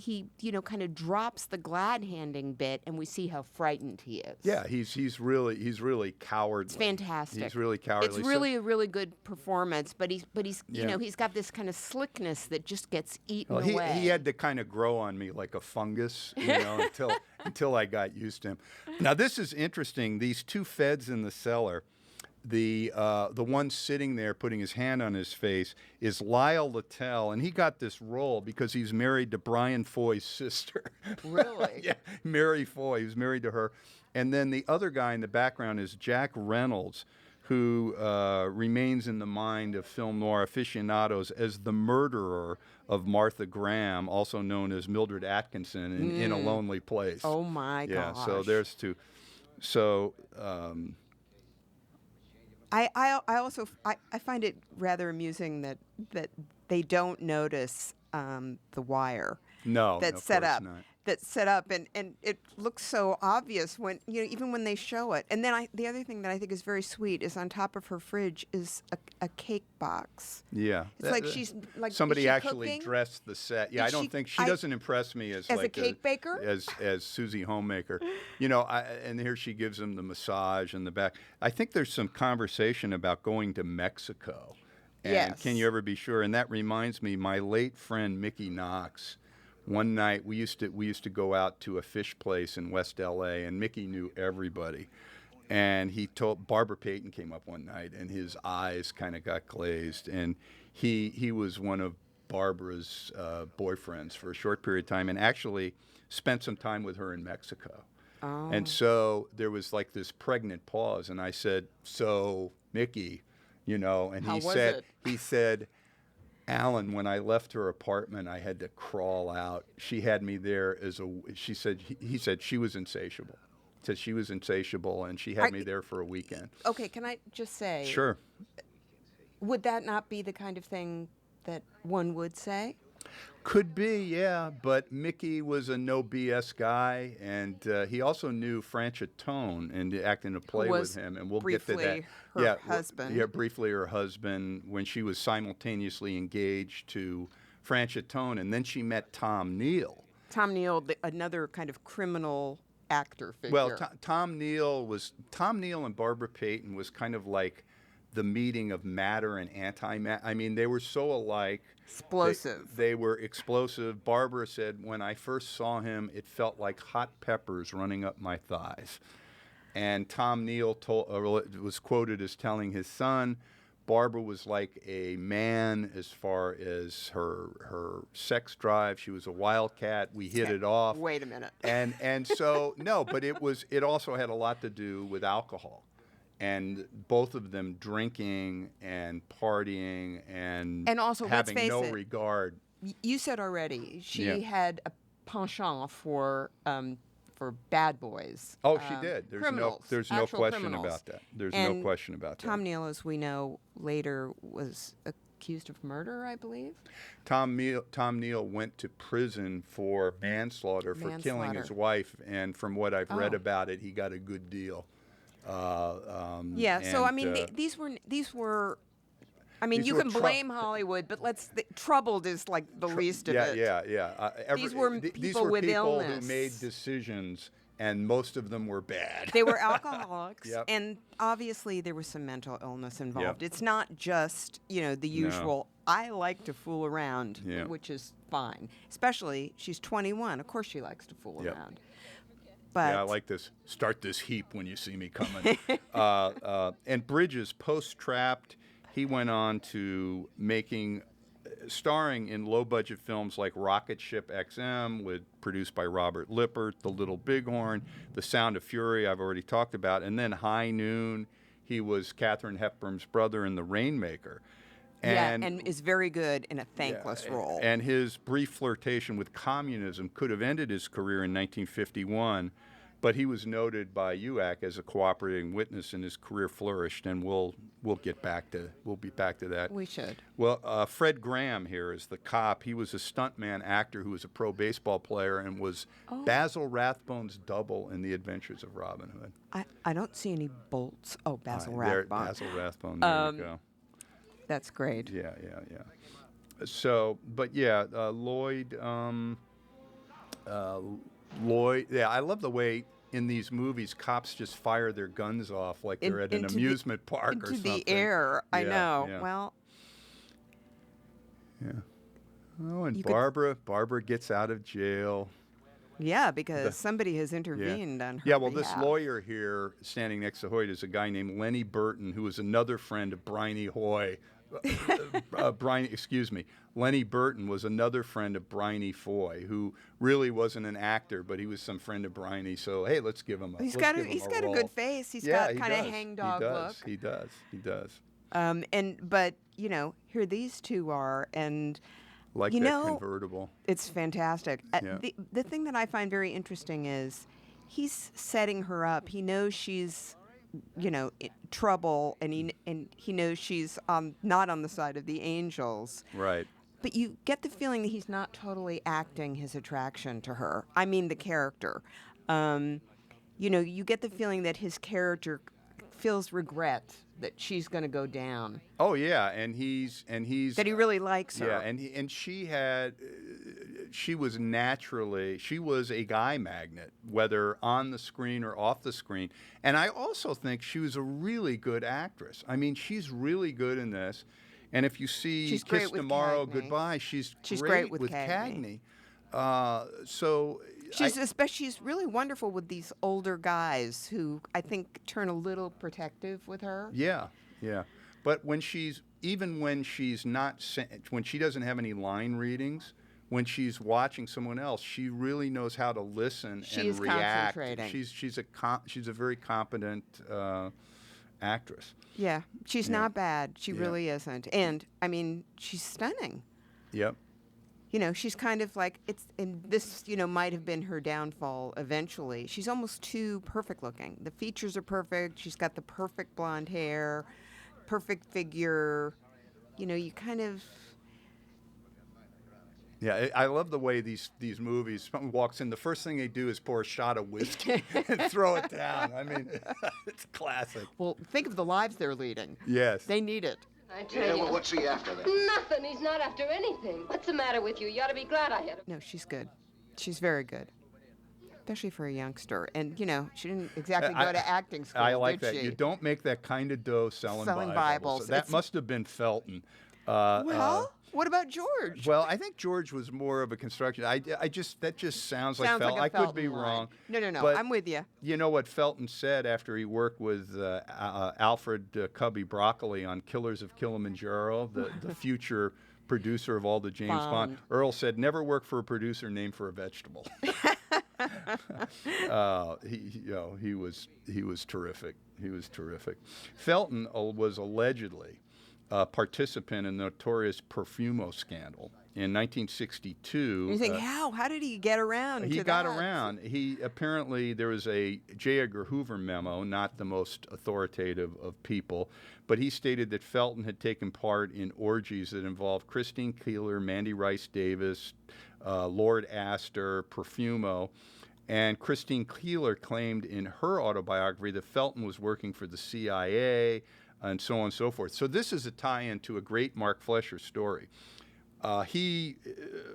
Speaker 2: kind of drops the glad handing bit, and we see how frightened he is.
Speaker 1: Yeah, he's really cowardly.
Speaker 2: It's fantastic.
Speaker 1: He's really cowardly.
Speaker 2: It's really a really good performance, but he's
Speaker 1: Yeah.
Speaker 2: he's got this kind of slickness that just gets eaten
Speaker 1: Well,
Speaker 2: away.
Speaker 1: he had to kind of grow on me like a fungus, until I got used to him. Now this is interesting. These two feds in the cellar. The one sitting there putting his hand on his face is Lyle Littell, and he got this role because he's married to Brian Foy's sister.
Speaker 2: Really?
Speaker 1: Yeah, Mary Foy. He was married to her. And then the other guy in the background is Jack Reynolds, who remains in the mind of film noir aficionados as the murderer of Martha Graham, also known as Mildred Atkinson in A Lonely Place.
Speaker 2: Oh, my gosh.
Speaker 1: Yeah, so there's two. So...
Speaker 2: I also find it rather amusing that they don't notice the wire that's set up. That's set up, and it looks so obvious when even when they show it. And then the other thing that I think is very sweet is on top of her fridge is a cake box.
Speaker 1: Yeah,
Speaker 2: It's like she's like
Speaker 1: somebody
Speaker 2: is she
Speaker 1: actually
Speaker 2: cooking?
Speaker 1: dressed the set. Yeah,
Speaker 2: Is
Speaker 1: I don't
Speaker 2: she-
Speaker 1: think she doesn't impress me as like
Speaker 2: a cake baker,
Speaker 1: as Susie Homemaker. And here she gives him the massage in the back. I think there's some conversation about going to Mexico. And
Speaker 2: Yes.
Speaker 1: can you ever be sure? And that reminds me, my late friend Mickey Knox. One night we used to go out to a fish place in West L.A. and Mickey knew everybody, and he told Barbara Payton came up one night and his eyes kind of got glazed, and he was one of Barbara's boyfriends for a short period of time and actually spent some time with her in Mexico.
Speaker 2: Oh.
Speaker 1: And so there was like this pregnant pause, and I said, "So Mickey, and
Speaker 2: How
Speaker 1: he
Speaker 2: was
Speaker 1: said
Speaker 2: it?
Speaker 1: he said. Alan, when I left her apartment, I had to crawl out. She had me there he said she was insatiable. Said she was insatiable, and she had me there for a weekend.
Speaker 2: Okay, can I just say?
Speaker 1: Sure.
Speaker 2: Would that not be the kind of thing that one would say?
Speaker 1: Could be, yeah, but Mickey was a no BS guy, and he also knew Franchitone and acted in a play with him, and we'll get to that.
Speaker 2: Briefly her husband.
Speaker 1: Yeah, briefly her husband when she was simultaneously engaged to Franchitone, and then she met Tom Neal.
Speaker 2: Tom Neal, another kind of criminal actor figure.
Speaker 1: Well, Tom Neal and Barbara Payton was kind of like the meeting of matter and antimatter. I mean, they were so alike.
Speaker 2: Explosive.
Speaker 1: They were explosive. Barbara said, when I first saw him, it felt like hot peppers running up my thighs. And Tom Neal was quoted as telling his son, Barbara was like a man as far as her sex drive. She was a wildcat. We hit it off.
Speaker 2: Wait a minute.
Speaker 1: And so, no, but it also had a lot to do with alcohol. And both of them drinking and partying and
Speaker 2: also,
Speaker 1: having
Speaker 2: let's face
Speaker 1: no
Speaker 2: it,
Speaker 1: regard.
Speaker 2: You said already she
Speaker 1: Yeah.
Speaker 2: had a penchant for bad boys.
Speaker 1: Oh, she did.
Speaker 2: Criminals.
Speaker 1: There's no
Speaker 2: actual
Speaker 1: question
Speaker 2: criminals.
Speaker 1: about that. There's
Speaker 2: And
Speaker 1: no question about
Speaker 2: Tom
Speaker 1: that.
Speaker 2: Neal, as we know later, was accused of murder, I believe.
Speaker 1: Tom Neal went to prison for manslaughter for killing his wife, and from what I've read about it, he got a good deal.
Speaker 2: Yeah. So I mean, these were. I mean,
Speaker 1: these
Speaker 2: you
Speaker 1: were
Speaker 2: can blame Hollywood, but troubled is like the least of it.
Speaker 1: Yeah.
Speaker 2: These were
Speaker 1: these
Speaker 2: people
Speaker 1: were
Speaker 2: with
Speaker 1: people
Speaker 2: illness.
Speaker 1: who made decisions, and most of them were bad.
Speaker 2: They were alcoholics,
Speaker 1: Yep.
Speaker 2: and obviously there was some mental illness involved.
Speaker 1: Yep.
Speaker 2: It's not just the usual. I like to fool around,
Speaker 1: Yeah.
Speaker 2: which is fine. Especially she's 21. Of course, she likes to fool
Speaker 1: Yep.
Speaker 2: around. But
Speaker 1: Yeah, I like this. Start this heap when you see me coming. And Bridges, post-Trapped, he went on to starring in low-budget films like Rocket Ship XM, produced by Robert Lippert, The Little Bighorn, The Sound of Fury, I've already talked about, and then High Noon. He was Katharine Hepburn's brother in The Rainmaker.
Speaker 2: and is very good in a thankless role.
Speaker 1: And his brief flirtation with communism could have ended his career in 1951, but he was noted by UAC as a cooperating witness, and his career flourished. And we'll be back to that.
Speaker 2: We should.
Speaker 1: Well, Fred Graham here is the cop. He was a stuntman actor who was a pro baseball player and was Basil Rathbone's double in The Adventures of Robin Hood.
Speaker 2: I don't see any bolts. Oh, Basil
Speaker 1: There,
Speaker 2: Rathbone.
Speaker 1: Basil Rathbone. There we go.
Speaker 2: That's great.
Speaker 1: Yeah. But yeah, Lloyd. Lloyd. Yeah, I love the way in these movies cops just fire their guns off like they're at an amusement park or something.
Speaker 2: Into the air. I know.
Speaker 1: Yeah.
Speaker 2: Well.
Speaker 1: Yeah. Oh, and Barbara gets out of jail.
Speaker 2: Yeah, because somebody has intervened on her
Speaker 1: Yeah, well,
Speaker 2: behalf.
Speaker 1: this lawyer here standing next to Hoyt is a guy named Lenny Burton, who is another friend of Briney Hoy. Lenny Burton was another friend of Briney Foy, who really wasn't an actor, but he was some friend of Briney. So, hey, let's give him a
Speaker 2: He's
Speaker 1: let's
Speaker 2: got
Speaker 1: give him
Speaker 2: a
Speaker 1: role.
Speaker 2: good face. He's got kind of hangdog look.
Speaker 1: He does.
Speaker 2: But here these two are, and
Speaker 1: like that convertible.
Speaker 2: It's fantastic.
Speaker 1: Yeah.
Speaker 2: The thing that I find very interesting is he's setting her up. He knows she's, in trouble, and he knows she's not on the side of the angels.
Speaker 1: Right.
Speaker 2: But you get the feeling that he's not totally acting his attraction to her. I mean, the character. You get the feeling that his character feels regret that she's going to go down.
Speaker 1: Oh yeah, and he's
Speaker 2: that he really likes her.
Speaker 1: Yeah, and she was a guy magnet, whether on the screen or off the screen. And I also think she was a really good actress. I mean, she's really good in this. And if you see Kiss Tomorrow, Goodbye, she's great with Cagney.
Speaker 2: She's really wonderful with these older guys who I think turn a little protective with her.
Speaker 1: Yeah. But when she doesn't have any line readings, when she's watching someone else, she really knows how to listen and react.
Speaker 2: Concentrating.
Speaker 1: She's a very competent actress.
Speaker 2: Yeah, she's not bad. She really isn't. And I mean, she's stunning.
Speaker 1: Yep.
Speaker 2: She's kind of like this might have been her downfall eventually. She's almost too perfect looking. The features are perfect. She's got the perfect blonde hair, perfect figure. You kind of.
Speaker 1: Yeah, I love the way these movies, someone walks in, the first thing they do is pour a shot of whiskey and throw it down. I mean, it's classic.
Speaker 2: Well, think of the lives they're leading.
Speaker 1: Yes.
Speaker 2: They need it.
Speaker 4: I tell you.
Speaker 5: Well, what's he after then?
Speaker 4: Nothing. He's not after anything. What's the matter with you? You ought to be glad I had him.
Speaker 2: No, she's good. She's very good. Especially for a youngster. And, she didn't exactly go to acting school,
Speaker 1: I like
Speaker 2: did
Speaker 1: that.
Speaker 2: she?
Speaker 1: You don't make that kind of dough selling Bibles. That must have been Felton.
Speaker 2: What about George?
Speaker 1: Well, I think George was more of a construction. That just sounds like Felton.
Speaker 2: Like
Speaker 1: I could be wrong.
Speaker 2: No.
Speaker 1: But
Speaker 2: I'm with you.
Speaker 1: You know what Felton said after he worked with Alfred Cubby Broccoli on Killers of Kilimanjaro, the future producer of all the James Bond. Earl said, "Never work for a producer named for a vegetable." He was terrific. He was terrific. Felton was allegedly a participant in the notorious Perfumo scandal in 1962.
Speaker 2: You think, how did he get around?
Speaker 1: He got around. There was a J. Edgar Hoover memo, not the most authoritative of people, but he stated that Felton had taken part in orgies that involved Christine Keeler, Mandy Rice Davis, Lord Astor, Perfumo. And Christine Keeler claimed in her autobiography that Felton was working for the CIA, and so on and so forth. So this is a tie-in to a great Mark Fleischer story.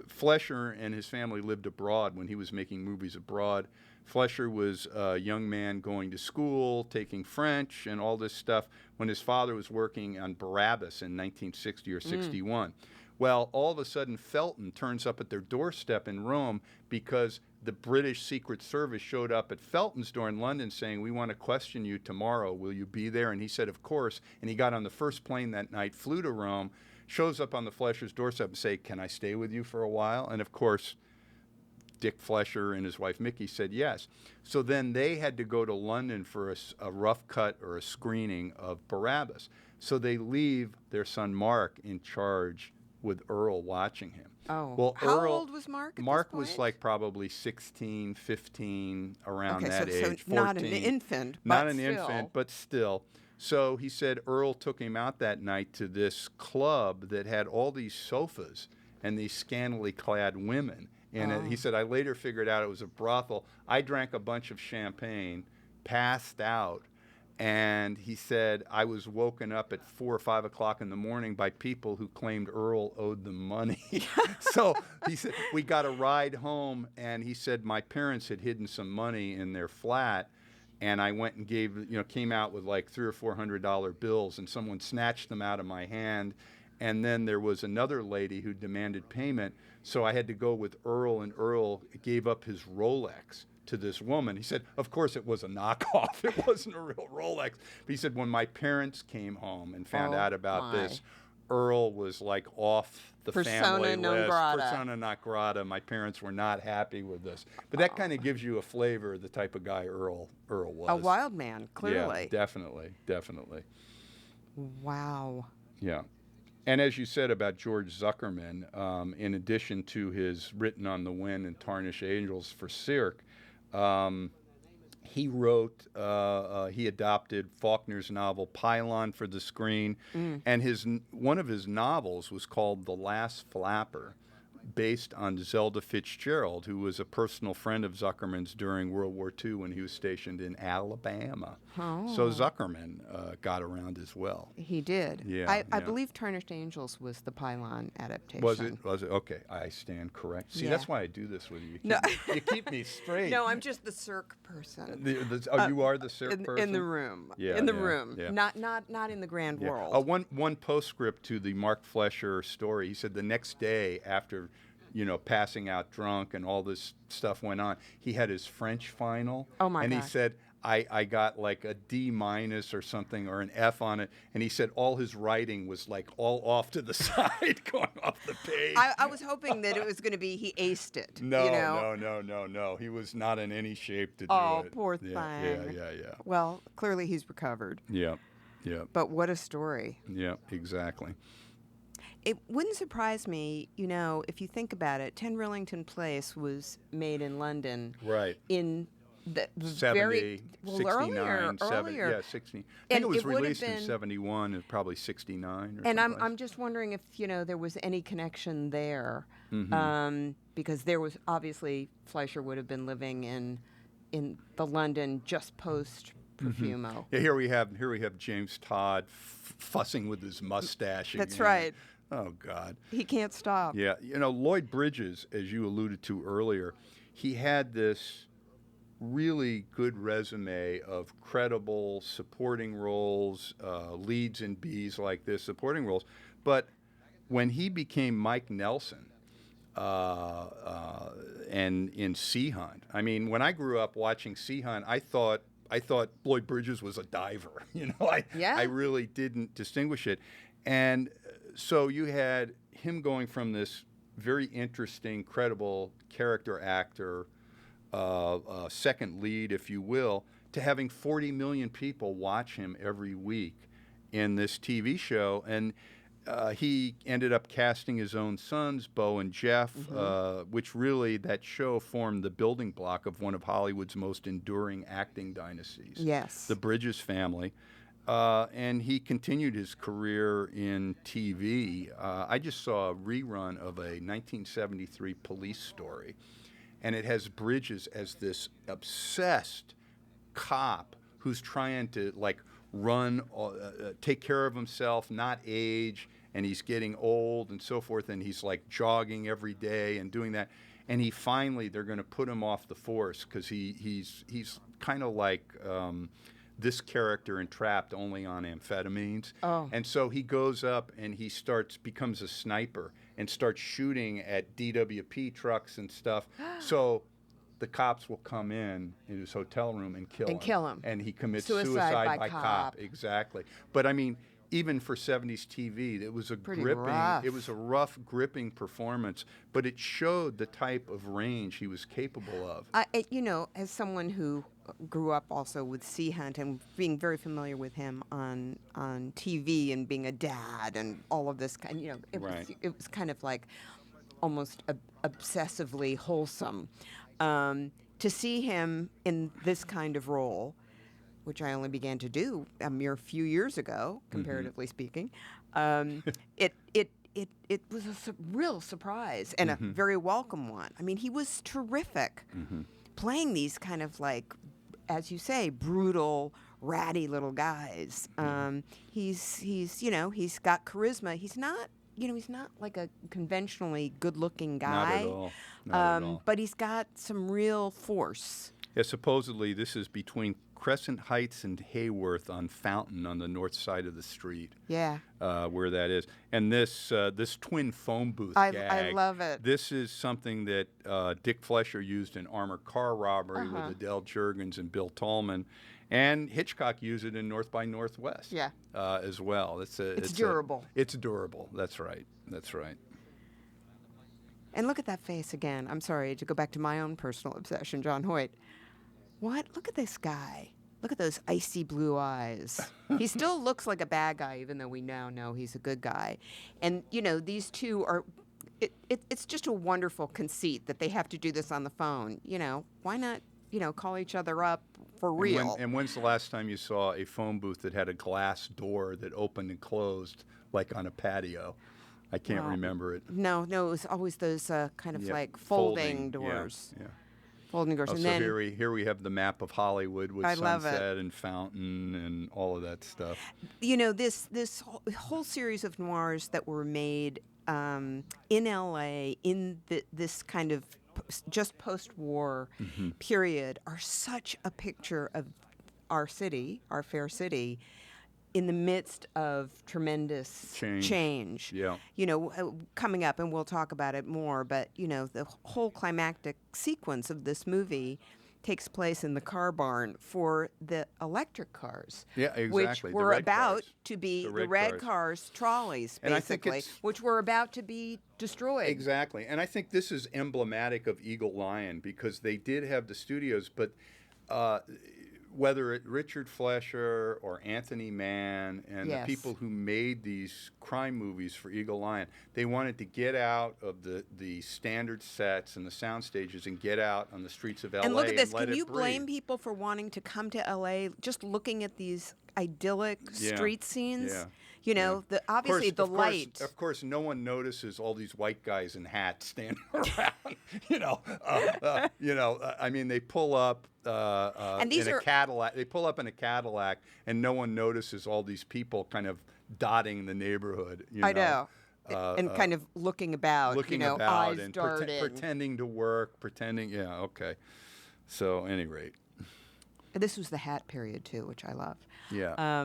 Speaker 1: Fleischer and his family lived abroad when he was making movies abroad. Fleischer was a young man going to school, taking French and all this stuff when his father was working on Barabbas in 1960 or 61. Well, all of a sudden, Felton turns up at their doorstep in Rome because the British Secret Service showed up at Felton's door in London saying, "We want to question you tomorrow. Will you be there?" And he said, "Of course." And he got on the first plane that night, flew to Rome, shows up on the Fleischer's doorstep and say, "Can I stay with you for a while?" And of course, Dick Fleischer and his wife Mickey said yes. So then they had to go to London for a rough cut or a screening of Barabbas. So they leave their son Mark in charge with Earl watching him.
Speaker 2: Oh.
Speaker 1: Well,
Speaker 2: How old was Mark at
Speaker 1: Mark
Speaker 2: this
Speaker 1: was
Speaker 2: point?
Speaker 1: like probably 16, 15, around that
Speaker 2: so
Speaker 1: age. 14.
Speaker 2: Not an infant,
Speaker 1: Not
Speaker 2: but
Speaker 1: an
Speaker 2: still.
Speaker 1: infant, but still. So he said Earl took him out that night to this club that had all these sofas and these scantily clad women. And he said, I later figured out it was a brothel. I drank a bunch of champagne, passed out, And he said, I was woken up at 4 or 5 o'clock in the morning by people who claimed Earl owed them money. So he said, we got a ride home, and he said my parents had hidden some money in their flat, and I went and came out with like $300 or $400 bills, and someone snatched them out of my hand. And then there was another lady who demanded payment, so I had to go with Earl, and Earl gave up his Rolex to this woman. He said, of course it was a knockoff. It wasn't a real Rolex. But he said, when my parents came home and found out about this, Earl was like off the family list. Persona non grata. My parents were not happy with this. But that kind of gives you a flavor of the type of guy Earl was.
Speaker 2: A wild man, clearly.
Speaker 1: Yeah, definitely.
Speaker 2: Wow.
Speaker 1: Yeah. And as you said about George Zuckerman, in addition to his Written on the Wind and Tarnished Angels for Cirque, he adopted Faulkner's novel Pylon for the screen, and one of his novels was called The Last Flapper, based on Zelda Fitzgerald, who was a personal friend of Zuckerman's during World War II when he was stationed in Alabama.
Speaker 2: Oh.
Speaker 1: So Zuckerman got around as well.
Speaker 2: He did.
Speaker 1: Yeah,
Speaker 2: I believe Tarnished Angels was the Pylon adaptation.
Speaker 1: Was it? Okay, I stand correct. See, that's why I do this with you. You keep me straight.
Speaker 2: No, I'm just the Cirque person.
Speaker 1: You are the Cirque person?
Speaker 2: In the room.
Speaker 1: Yeah,
Speaker 2: in the room.
Speaker 1: Yeah.
Speaker 2: Not in the grand world.
Speaker 1: One postscript to the Mark Fleischer story. He said the next day after, passing out drunk and all this stuff went on, he had his French final.
Speaker 2: Oh, my
Speaker 1: God. And he
Speaker 2: gosh.
Speaker 1: said, I got like a D- or something, or an F on it. And he said all his writing was like all off to the side, going off the page.
Speaker 2: I was hoping that it was going to be he aced it.
Speaker 1: No. He was not in any shape to do it.
Speaker 2: Oh, poor thing.
Speaker 1: Yeah.
Speaker 2: Well, clearly he's recovered.
Speaker 1: Yeah.
Speaker 2: But what a story.
Speaker 1: Yeah, exactly.
Speaker 2: It wouldn't surprise me, if you think about it, 10 Rillington Place was made in London.
Speaker 1: Right.
Speaker 2: In the
Speaker 1: 70,
Speaker 2: very
Speaker 1: 69,
Speaker 2: earlier.
Speaker 1: Yeah, 60. I think it was released in 71 and probably 69 or
Speaker 2: and
Speaker 1: something.
Speaker 2: I'm just wondering if, there was any connection there. Because there was obviously Fleischer would have been living in the London just post Profumo.
Speaker 1: Yeah, here we have James Todd fussing with his mustache
Speaker 2: That's
Speaker 1: again.
Speaker 2: right.
Speaker 1: Oh God.
Speaker 2: He can't stop.
Speaker 1: Yeah, Lloyd Bridges, as you alluded to earlier, he had this really good resume of credible supporting roles, leads in B's like this, supporting roles. But when he became Mike Nelson, and in Sea Hunt, I mean, when I grew up watching Sea Hunt, I thought Lloyd Bridges was a diver. I really didn't distinguish it. And so you had him going from this very interesting, credible character actor, second lead, if you will, to having 40 million people watch him every week in this TV show. And he ended up casting his own sons, Bo and Jeff, which really, that show formed the building block of one of Hollywood's most enduring acting dynasties.
Speaker 2: Yes.
Speaker 1: The Bridges family. And he continued his career in TV. I just saw a rerun of a 1973 Police Story, and it has Bridges as this obsessed cop who's trying to take care of himself, not age, and he's getting old and so forth, and he's like jogging every day and doing that. And he finally, they're going to put him off the force because he's kind of like this character entrapped only on amphetamines.
Speaker 2: Oh.
Speaker 1: And so he goes up and he becomes a sniper and starts shooting at DWP trucks and stuff. So the cops will come in his hotel room and kill him. And he commits suicide by cop. Exactly. But I mean, even for 70s TV, it was
Speaker 2: rough.
Speaker 1: It was a rough, gripping performance, but it showed the type of range he was capable of.
Speaker 2: As someone who grew up also with Sea Hunt and being very familiar with him on TV and being a dad and all of this kind, it was kind of like almost obsessively wholesome. To see him in this kind of role, which I only began to do a mere few years ago, comparatively speaking, it was a real surprise and a very welcome one. I mean, he was terrific playing these kind of like, as you say, brutal, ratty little guys. He's got charisma. He's not like a conventionally good-looking guy.
Speaker 1: Not at all. Not at all.
Speaker 2: But he's got some real force.
Speaker 1: Yeah, supposedly this is between Crescent Heights and Hayworth on Fountain on the north side of the street.
Speaker 2: Yeah.
Speaker 1: Where that is. And this twin phone booth
Speaker 2: I
Speaker 1: gag.
Speaker 2: love it.
Speaker 1: This is something that Dick Fleischer used in Armored Car Robbery with Adele Jurgens and Bill Tallman. And Hitchcock used it in North by Northwest as well. It's
Speaker 2: durable.
Speaker 1: It's durable. That's right. That's right.
Speaker 2: And look at that face again. I'm sorry to go back to my own personal obsession, John Hoyt. What? Look at this guy. Look at those icy blue eyes. He still looks like a bad guy, even though we now know he's a good guy. And, these two are... It's just a wonderful conceit that they have to do this on the phone. Why not, call each other up for real?
Speaker 1: And when's the last time you saw a phone booth that had a glass door that opened and closed, like on a patio? I can't remember it.
Speaker 2: No, it was always those kind of like folding doors.
Speaker 1: Yeah.
Speaker 2: Folding doors.
Speaker 1: Oh,
Speaker 2: and
Speaker 1: so
Speaker 2: then
Speaker 1: here we have the map of Hollywood with
Speaker 2: I love
Speaker 1: Sunset and Fountain and all of that stuff.
Speaker 2: This whole series of noirs that were made in L.A. in this kind of just post-war period are such a picture of our city, our fair city, in the midst of tremendous change.
Speaker 1: Yeah.
Speaker 2: Coming up, and we'll talk about it more, but, the whole climactic sequence of this movie takes place in the car barn for the electric cars.
Speaker 1: Yeah, exactly.
Speaker 2: Which were about
Speaker 1: cars.
Speaker 2: to be
Speaker 1: The
Speaker 2: the red cars, trolleys,
Speaker 1: And I think
Speaker 2: basically, which were about to be destroyed.
Speaker 1: Exactly. And I think this is emblematic of Eagle Lion because they did have the studios, but whether Richard Fleischer or Anthony Mann and the people who made these crime movies for Eagle Lion, they wanted to get out of the standard sets and the sound stages and get out on the streets of L.A.
Speaker 2: And look at this.
Speaker 1: Let
Speaker 2: Can you
Speaker 1: it breathe.
Speaker 2: blame people for wanting to come to L.A. just looking at these idyllic street scenes?
Speaker 1: Yeah.
Speaker 2: Obviously the light.
Speaker 1: Of course, no one notices all these white guys in hats standing around. I mean, they pull up
Speaker 2: And these
Speaker 1: in
Speaker 2: are
Speaker 1: a Cadillac. They pull up in a Cadillac, and no one notices all these people kind of dotting the neighborhood.
Speaker 2: I know. And kind of looking about, eyes
Speaker 1: and
Speaker 2: darting.
Speaker 1: pretending to work, Yeah, okay. So, at any rate.
Speaker 2: This was the hat period, too, which I love.
Speaker 1: Yeah.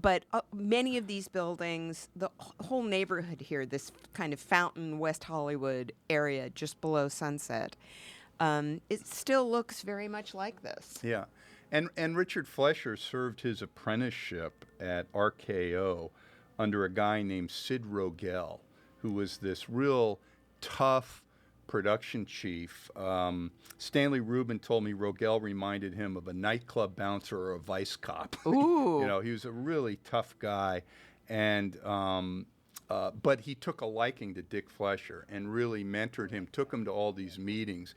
Speaker 2: But many of these buildings, the whole neighborhood here, this kind of Fountain, West Hollywood area just below Sunset, it still looks very much like this.
Speaker 1: Yeah. And Richard Fleischer served his apprenticeship at RKO under a guy named Sid Rogel, who was this real tough production chief. Stanley Rubin told me Rogel reminded him of a nightclub bouncer or a vice cop.
Speaker 2: Ooh.
Speaker 1: He was a really tough guy, and but he took a liking to Dick Fleischer and really mentored him, took him to all these meetings.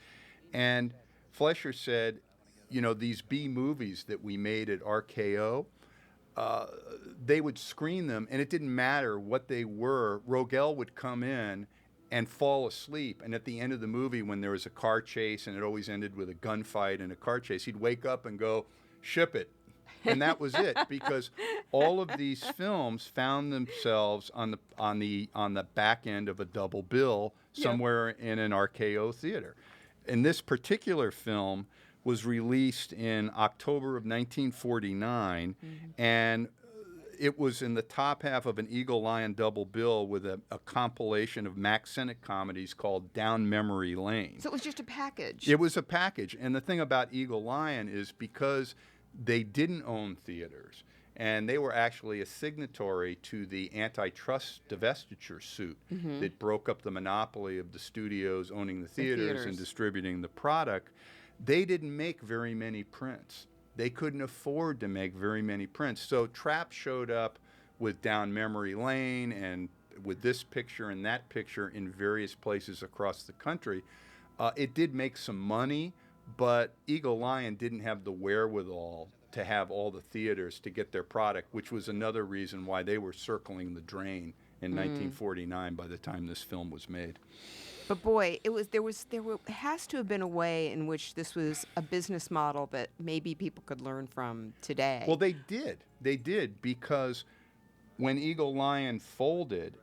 Speaker 1: And Fleischer said, these B movies that we made at RKO, they would screen them, and it didn't matter what they were. Rogel would come in and fall asleep. And at the end of the movie, when there was a car chase, and it always ended with a gunfight and a car chase, he'd wake up and go, "Ship it." And that was it, because all of these films found themselves on the back end of a double bill somewhere in an RKO theater. And this particular film was released in October of 1949, and it was in the top half of an Eagle Lion double bill with a compilation of Max Sennett comedies called Down Memory Lane.
Speaker 2: So it was just a package.
Speaker 1: It was a package. And the thing about Eagle Lion is because they didn't own theaters, and they were actually a signatory to the antitrust divestiture suit that broke up the monopoly of the studios owning the theaters and distributing the product, they didn't make very many prints. They couldn't afford to make very many prints. So Trapp showed up with Down Memory Lane and with this picture and that picture in various places across the country. It did make some money, but Eagle Lion didn't have the wherewithal to have all the theaters to get their product, which was another reason why they were circling the drain in 1949 by the time this film was made.
Speaker 2: But boy, has to have been a way in which this was a business model that maybe people could learn from today.
Speaker 1: Well, they did. They did, because when Eagle Lion folded,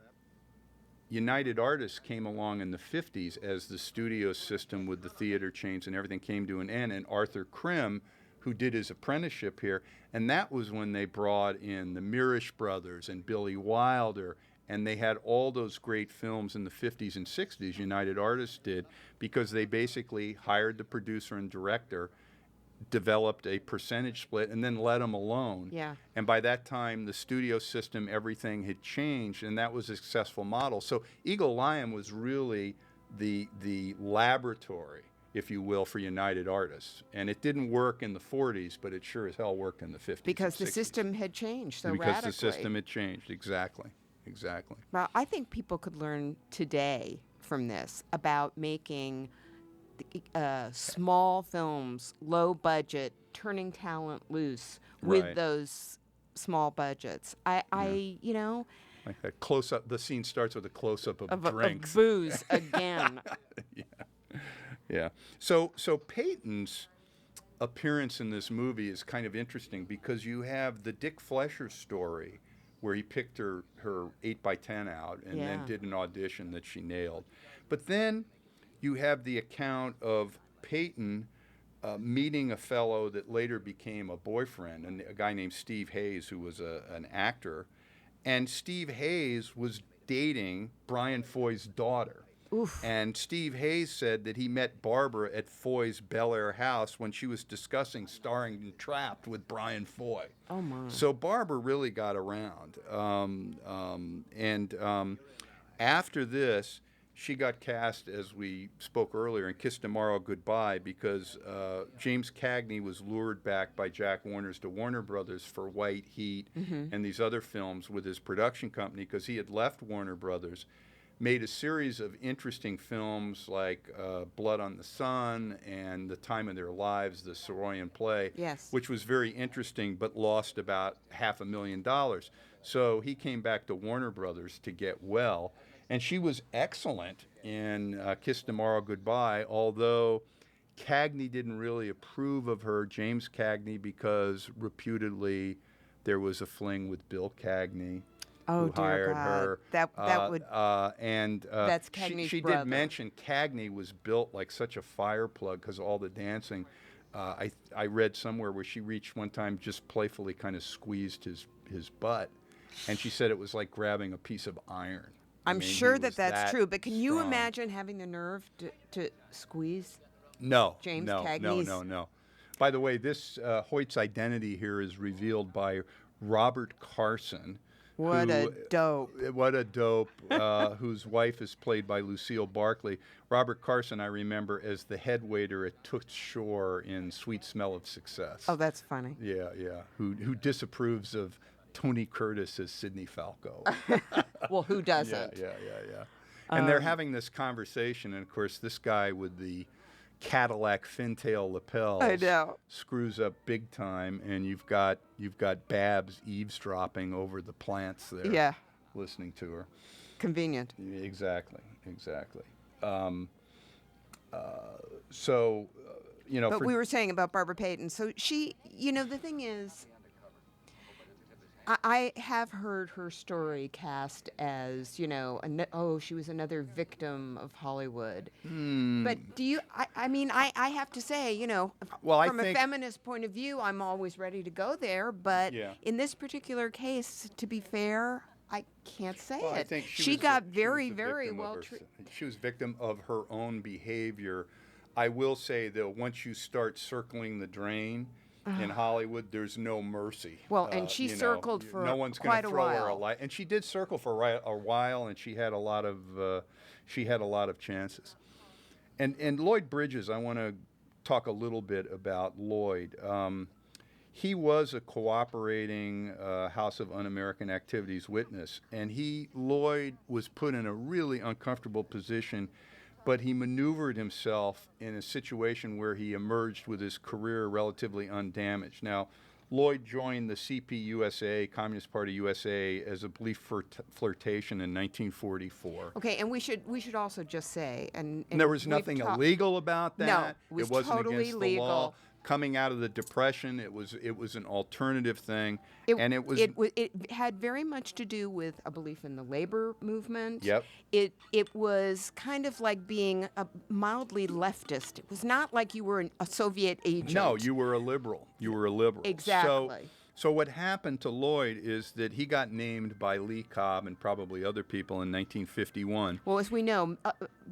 Speaker 1: United Artists came along in the 50s as the studio system with the theater chains and everything came to an end, and Arthur Krim, who did his apprenticeship here, and that was when they brought in the Mirisch brothers and Billy Wilder, and they had all those great films in the 50s and 60s, United Artists did, because they basically hired the producer and director, developed a percentage split, and then let them alone.
Speaker 2: Yeah.
Speaker 1: And by that time, the studio system, everything had changed, and that was a successful model. So Eagle Lion was really the laboratory, if you will, for United Artists. And it didn't work in the 40s, but it sure as hell worked in the 50s
Speaker 2: because the
Speaker 1: 60s.
Speaker 2: system had changed so
Speaker 1: because
Speaker 2: radically.
Speaker 1: the system had changed, exactly.
Speaker 2: Well, I think people could learn today from this about making small films, low budget, turning talent loose with
Speaker 1: Right.
Speaker 2: those small budgets. You know,
Speaker 1: Like that close-up, the scene starts with a close-up of drinks.
Speaker 2: of booze again.
Speaker 1: Yeah. So Payton's appearance in this movie is kind of interesting because you have the Dick Fleischer story where he picked her 8x10 out and then
Speaker 2: Yeah.
Speaker 1: did an audition that she nailed. But then you have the account of Payton meeting a fellow that later became a boyfriend, and a guy named Steve Hayes, who was an actor. And Steve Hayes was dating Brian Foy's daughter.
Speaker 2: Oof.
Speaker 1: And Steve Hayes said that he met Barbara at Foy's Bel Air house when she was discussing starring in Trapped with Brian Foy.
Speaker 2: Oh, my.
Speaker 1: So Barbara really got around. After this, she got cast, as we spoke earlier, in Kiss Tomorrow Goodbye, because James Cagney was lured back by Jack Warner's to Warner Brothers for White Heat and these other films with his production company, because he had left Warner Brothers, made a series of interesting films like Blood on the Sun and The Time of Their Lives, the Soroyan play,
Speaker 2: Yes.
Speaker 1: which was very interesting but lost about $500,000. So he came back to Warner Brothers to get well. And she was excellent in Kiss Tomorrow Goodbye, although Cagney didn't really approve of her, James Cagney, because reputedly there was a fling with Bill Cagney.
Speaker 2: Oh,
Speaker 1: Who
Speaker 2: dear
Speaker 1: hired
Speaker 2: God.
Speaker 1: her.
Speaker 2: That would. That's
Speaker 1: she,
Speaker 2: Cagney's
Speaker 1: she
Speaker 2: brother.
Speaker 1: did mention Cagney was built like such a fire plug because all the dancing. I read somewhere where she reached one time, just playfully kind of squeezed his butt, and she said it was like grabbing a piece of iron. I
Speaker 2: I'm
Speaker 1: mean,
Speaker 2: sure
Speaker 1: he was
Speaker 2: that's true, but can you
Speaker 1: strong.
Speaker 2: imagine having the nerve to squeeze?
Speaker 1: No,
Speaker 2: James
Speaker 1: no,
Speaker 2: Cagney's-
Speaker 1: no. By the way, this Hoyt's identity here is revealed by Robert Carson.
Speaker 2: What a dope.
Speaker 1: What a dope, whose wife is played by Lucille Barkley. Robert Carson, I remember as the head waiter at Toots Shore in Sweet Smell of Success.
Speaker 2: Oh, that's funny.
Speaker 1: Yeah. Who disapproves of Tony Curtis as Sidney Falco.
Speaker 2: Well, who doesn't?
Speaker 1: Yeah. And they're having this conversation, and of course, this guy with the Cadillac fintail lapels
Speaker 2: I know.
Speaker 1: screws up big time, and you've got Babs eavesdropping over the plants there,
Speaker 2: Yeah.
Speaker 1: listening to her.
Speaker 2: Convenient.
Speaker 1: Exactly.
Speaker 2: But we were saying about Barbara Payton. So she, the thing is, I have heard her story cast as, she was another victim of Hollywood. But do you, I have to say, from a feminist point of view, I'm always ready to go there. But
Speaker 1: Yeah.
Speaker 2: in this particular case, to be fair, I can't say
Speaker 1: Well, I
Speaker 2: it.
Speaker 1: think
Speaker 2: She
Speaker 1: was
Speaker 2: got
Speaker 1: a-
Speaker 2: very,
Speaker 1: was a
Speaker 2: very
Speaker 1: victim of
Speaker 2: well
Speaker 1: her-
Speaker 2: treated.
Speaker 1: She was victim of her own behavior. I will say, though, once you start circling the drain in Hollywood, there's no mercy.
Speaker 2: Well, and she circled for
Speaker 1: no one's
Speaker 2: quite
Speaker 1: gonna
Speaker 2: a
Speaker 1: throw her
Speaker 2: while.
Speaker 1: light, and she did circle for a while, and she had a lot of chances. And Lloyd Bridges, I want to talk a little bit about Lloyd. He was a cooperating House of Un-American Activities witness, and Lloyd was put in a really uncomfortable position, but he maneuvered himself in a situation where he emerged with his career relatively undamaged. Now, Lloyd joined the CPUSA, Communist Party USA, as a brief flirtation in 1944.
Speaker 2: Okay, and we should also just say, and
Speaker 1: there was nothing illegal about that.
Speaker 2: No, it
Speaker 1: wasn't
Speaker 2: totally
Speaker 1: against
Speaker 2: legal.
Speaker 1: the law. Coming out of the Depression, it was an alternative thing,
Speaker 2: it had very much to do with a belief in the labor movement.
Speaker 1: Yep.
Speaker 2: It was kind of like being a mildly leftist. It was not like you were a Soviet agent.
Speaker 1: No, you were a liberal.
Speaker 2: Exactly.
Speaker 1: So what happened to Lloyd is that he got named by Lee Cobb and probably other people in 1951.
Speaker 2: Well, as we know,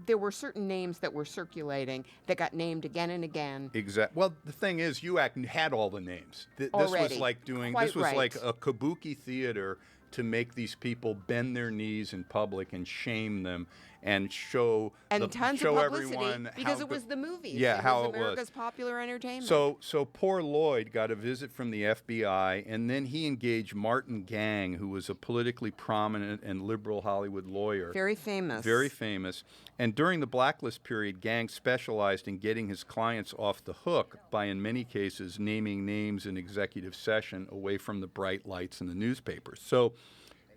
Speaker 2: there were certain names that were circulating that got named again and again.
Speaker 1: Exactly. Well, the thing is, UAC had all the names. This was like like a kabuki theater to make these people bend their knees in public and shame them and show
Speaker 2: tons of publicity
Speaker 1: everyone
Speaker 2: because it was the movies.
Speaker 1: Yeah,
Speaker 2: how it was America's popular entertainment.
Speaker 1: So poor Lloyd got a visit from the FBI, and then he engaged Martin Gang, who was a politically prominent and liberal Hollywood lawyer.
Speaker 2: Very famous.
Speaker 1: Very famous. And during the blacklist period, Gang specialized in getting his clients off the hook by, in many cases, naming names in executive session away from the bright lights in the newspapers. So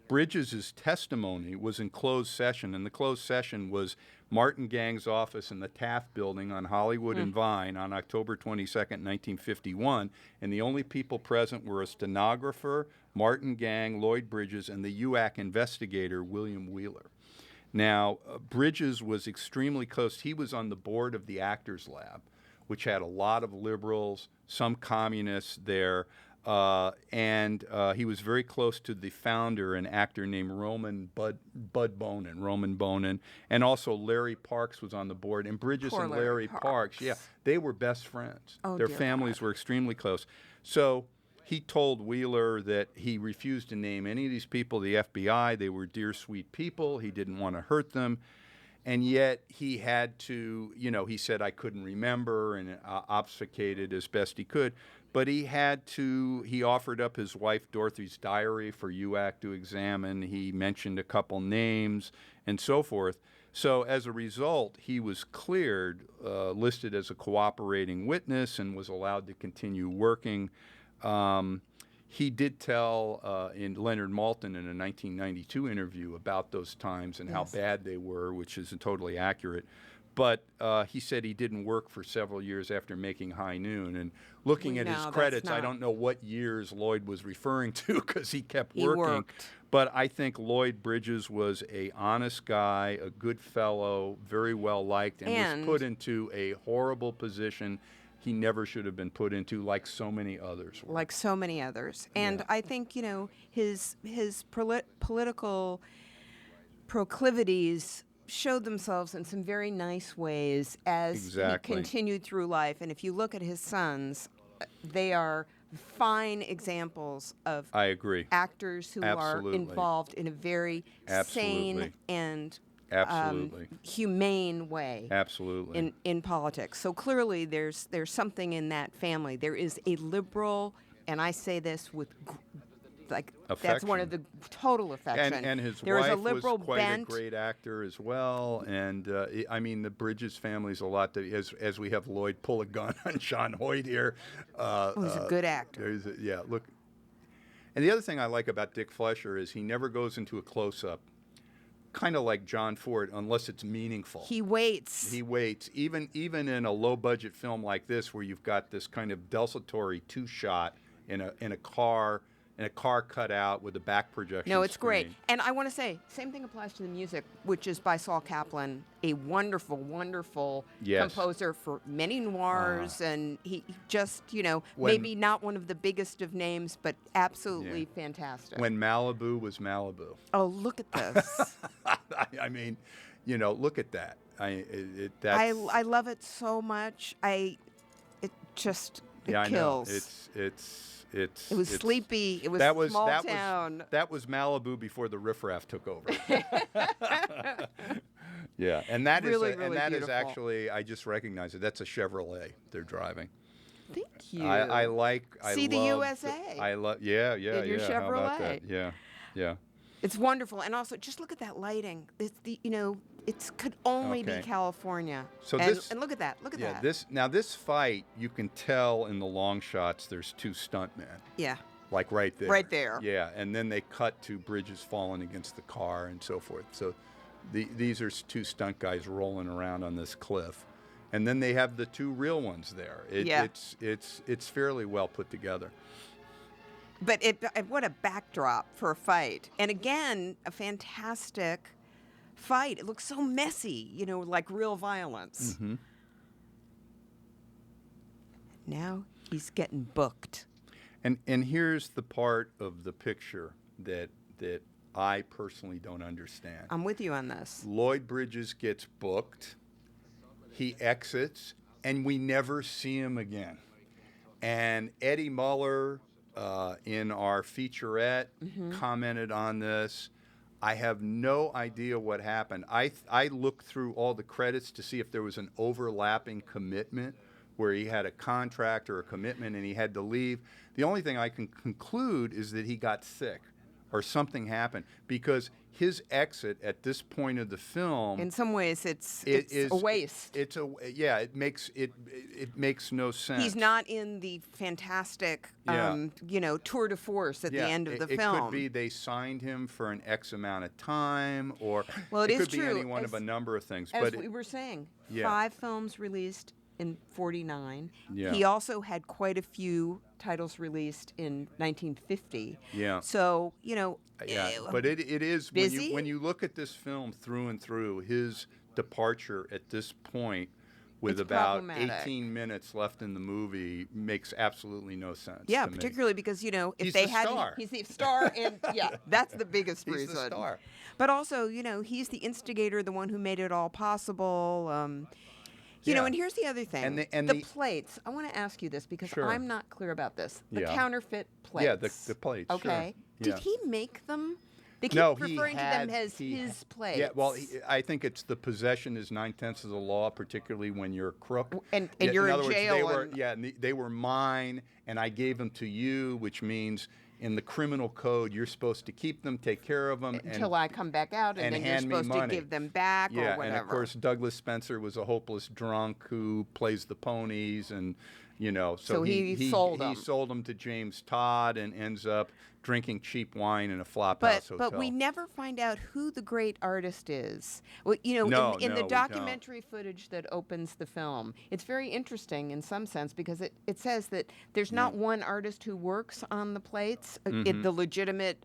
Speaker 1: Bridges' testimony was in closed session, and the closed session was Martin Gang's office in the Taft Building on Hollywood and Vine on October 22nd, 1951, and the only people present were a stenographer, Martin Gang, Lloyd Bridges, and the UAC investigator, William Wheeler. Now, Bridges was extremely close. He was on the board of the Actors Lab, which had a lot of liberals, some communists there, and he was very close to the founder, an actor named Roman Bonin, and also Larry Parks was on the board. And Bridges and Larry Parks, they were best friends. Their families were extremely close. So he told Wheeler that he refused to name any of these people the FBI. They were dear, sweet people. He didn't want to hurt them. And yet he had to, he said, I couldn't remember, and obfuscated as best he could. But he offered up his wife Dorothy's diary for UAC to examine. He mentioned a couple names and so forth. So as a result, he was cleared, listed as a cooperating witness, and was allowed to continue working. He did tell in Leonard Maltin in a 1992 interview about those times and how bad they were, which isn't totally accurate. But he said he didn't work for several years after making High Noon. And looking at his credits, I don't know what years Lloyd was referring to because he kept working. But I think Lloyd Bridges was a honest guy, a good fellow, very well liked, and was put into a horrible position he never should have been put into, like so many others were.
Speaker 2: Like so many others. And I think, his political proclivities showed themselves in some very nice ways as he continued through life. And if you look at his sons, they are fine examples of actors who are involved in a very sane and humane way.
Speaker 1: Absolutely.
Speaker 2: In politics. So clearly there's something in that family. There is a liberal, and I say this with affection. That's one of the total affection.
Speaker 1: And his
Speaker 2: there
Speaker 1: wife
Speaker 2: is a liberal
Speaker 1: was quite
Speaker 2: bent.
Speaker 1: a great actor as well. And the Bridges family's a lot. As we have Lloyd pull a gun on John Hoyt here.
Speaker 2: He's a good actor.
Speaker 1: Look. And the other thing I like about Dick Fleischer is he never goes into a close-up, kind of like John Ford, unless it's meaningful.
Speaker 2: He waits.
Speaker 1: Even in a low-budget film like this, where you've got this kind of desultory two-shot in a car cut out with a back projection.
Speaker 2: No, it's
Speaker 1: screen.
Speaker 2: great. And I want to say, same thing applies to the music, which is by Saul Kaplan, a wonderful, wonderful composer for many noirs. And he just, maybe not one of the biggest of names, but absolutely fantastic.
Speaker 1: When Malibu was Malibu.
Speaker 2: Oh, look at this.
Speaker 1: I mean, look at that.
Speaker 2: I love it so much. It kills.
Speaker 1: I know. It was
Speaker 2: sleepy. It was small town.
Speaker 1: That was Malibu before the riffraff took over. Yeah, and that
Speaker 2: really,
Speaker 1: is actually, I just recognize it. That's a Chevrolet they're driving.
Speaker 2: Thank you.
Speaker 1: I
Speaker 2: See the USA.
Speaker 1: I love. Yeah.
Speaker 2: In your Chevrolet.
Speaker 1: How about that? Yeah.
Speaker 2: It's wonderful, and also just look at that lighting. It's It could only be
Speaker 1: Okay.
Speaker 2: California.
Speaker 1: So
Speaker 2: and,
Speaker 1: this-
Speaker 2: and look at that. Look at that.
Speaker 1: This fight, you can tell in the long shots there's two stuntmen.
Speaker 2: Yeah.
Speaker 1: Like right there.
Speaker 2: Right there.
Speaker 1: Yeah, and then they cut to Bridges falling against the car and so forth. So these are two stunt guys rolling around on this cliff. And then they have the two real ones there.
Speaker 2: Yeah.
Speaker 1: It's fairly well put together.
Speaker 2: But what a backdrop for a fight. And again, a fantastic fight. It looks so messy, like real violence.
Speaker 1: Mm-hmm.
Speaker 2: Now he's getting booked.
Speaker 1: And here's the part of the picture that I personally don't understand.
Speaker 2: I'm with you on this.
Speaker 1: Lloyd Bridges gets booked. He exits, and we never see him again. And Eddie Muller, in our featurette, commented on this. I have no idea what happened. I looked through all the credits to see if there was an overlapping commitment where he had a contract or a commitment and he had to leave. The only thing I can conclude is that he got sick or something happened, because his exit at this point of the film,
Speaker 2: in some ways, it's a waste.
Speaker 1: It makes no sense.
Speaker 2: He's not in the fantastic, tour de force at the end of the film.
Speaker 1: It could be they signed him for an X amount of time, or
Speaker 2: it
Speaker 1: could
Speaker 2: is
Speaker 1: be
Speaker 2: true,
Speaker 1: any one of a number of things.
Speaker 2: As
Speaker 1: But
Speaker 2: we were saying,
Speaker 1: Yeah.
Speaker 2: 5 films released in 49.
Speaker 1: Yeah.
Speaker 2: He also had quite a few titles released in 1950.
Speaker 1: Yeah.
Speaker 2: So,
Speaker 1: but it is
Speaker 2: busy?
Speaker 1: when you look at this film through and through, his departure at this point with
Speaker 2: It's
Speaker 1: about
Speaker 2: problematic.
Speaker 1: 18 minutes left in the movie makes absolutely no sense.
Speaker 2: yeah,
Speaker 1: to me.
Speaker 2: particularly because, if
Speaker 1: He's
Speaker 2: they
Speaker 1: the
Speaker 2: hadn't,
Speaker 1: star.
Speaker 2: he's the star, and that's the biggest
Speaker 1: He's
Speaker 2: reason.
Speaker 1: the star.
Speaker 2: But also, he's the instigator, the one who made it all possible.
Speaker 1: Yeah.
Speaker 2: And here's the other thing.
Speaker 1: And
Speaker 2: the
Speaker 1: the-
Speaker 2: plates. I want to ask you this because
Speaker 1: Sure.
Speaker 2: I'm not clear about this. The
Speaker 1: Yeah.
Speaker 2: counterfeit plates.
Speaker 1: Yeah, the plates, sure.
Speaker 2: Okay.
Speaker 1: Yeah.
Speaker 2: Did he make them? They keep
Speaker 1: No,
Speaker 2: referring to them as his plates.
Speaker 1: Yeah, well, I think it's the possession is 9/10 of the law, particularly when you're a crook.
Speaker 2: And
Speaker 1: Yeah,
Speaker 2: you're in
Speaker 1: other words,
Speaker 2: jail
Speaker 1: They were,
Speaker 2: and-
Speaker 1: they were mine, and I gave them to you, which means in the criminal code you're supposed to keep them, take care of them,
Speaker 2: Until I come back out, and then you're
Speaker 1: hand me
Speaker 2: supposed to
Speaker 1: money.
Speaker 2: give them back
Speaker 1: Yeah,
Speaker 2: or whatever.
Speaker 1: and of course Douglas Spencer was a hopeless drunk who plays the ponies, and
Speaker 2: So he sold them.
Speaker 1: He sold them to James Todd and ends up drinking cheap wine in a flophouse hotel.
Speaker 2: But we never find out who the great artist is. Well,
Speaker 1: No,
Speaker 2: in
Speaker 1: no,
Speaker 2: the
Speaker 1: we
Speaker 2: documentary footage that opens the film, it's very interesting in some sense because it says that there's not one artist who works on the plates, the legitimate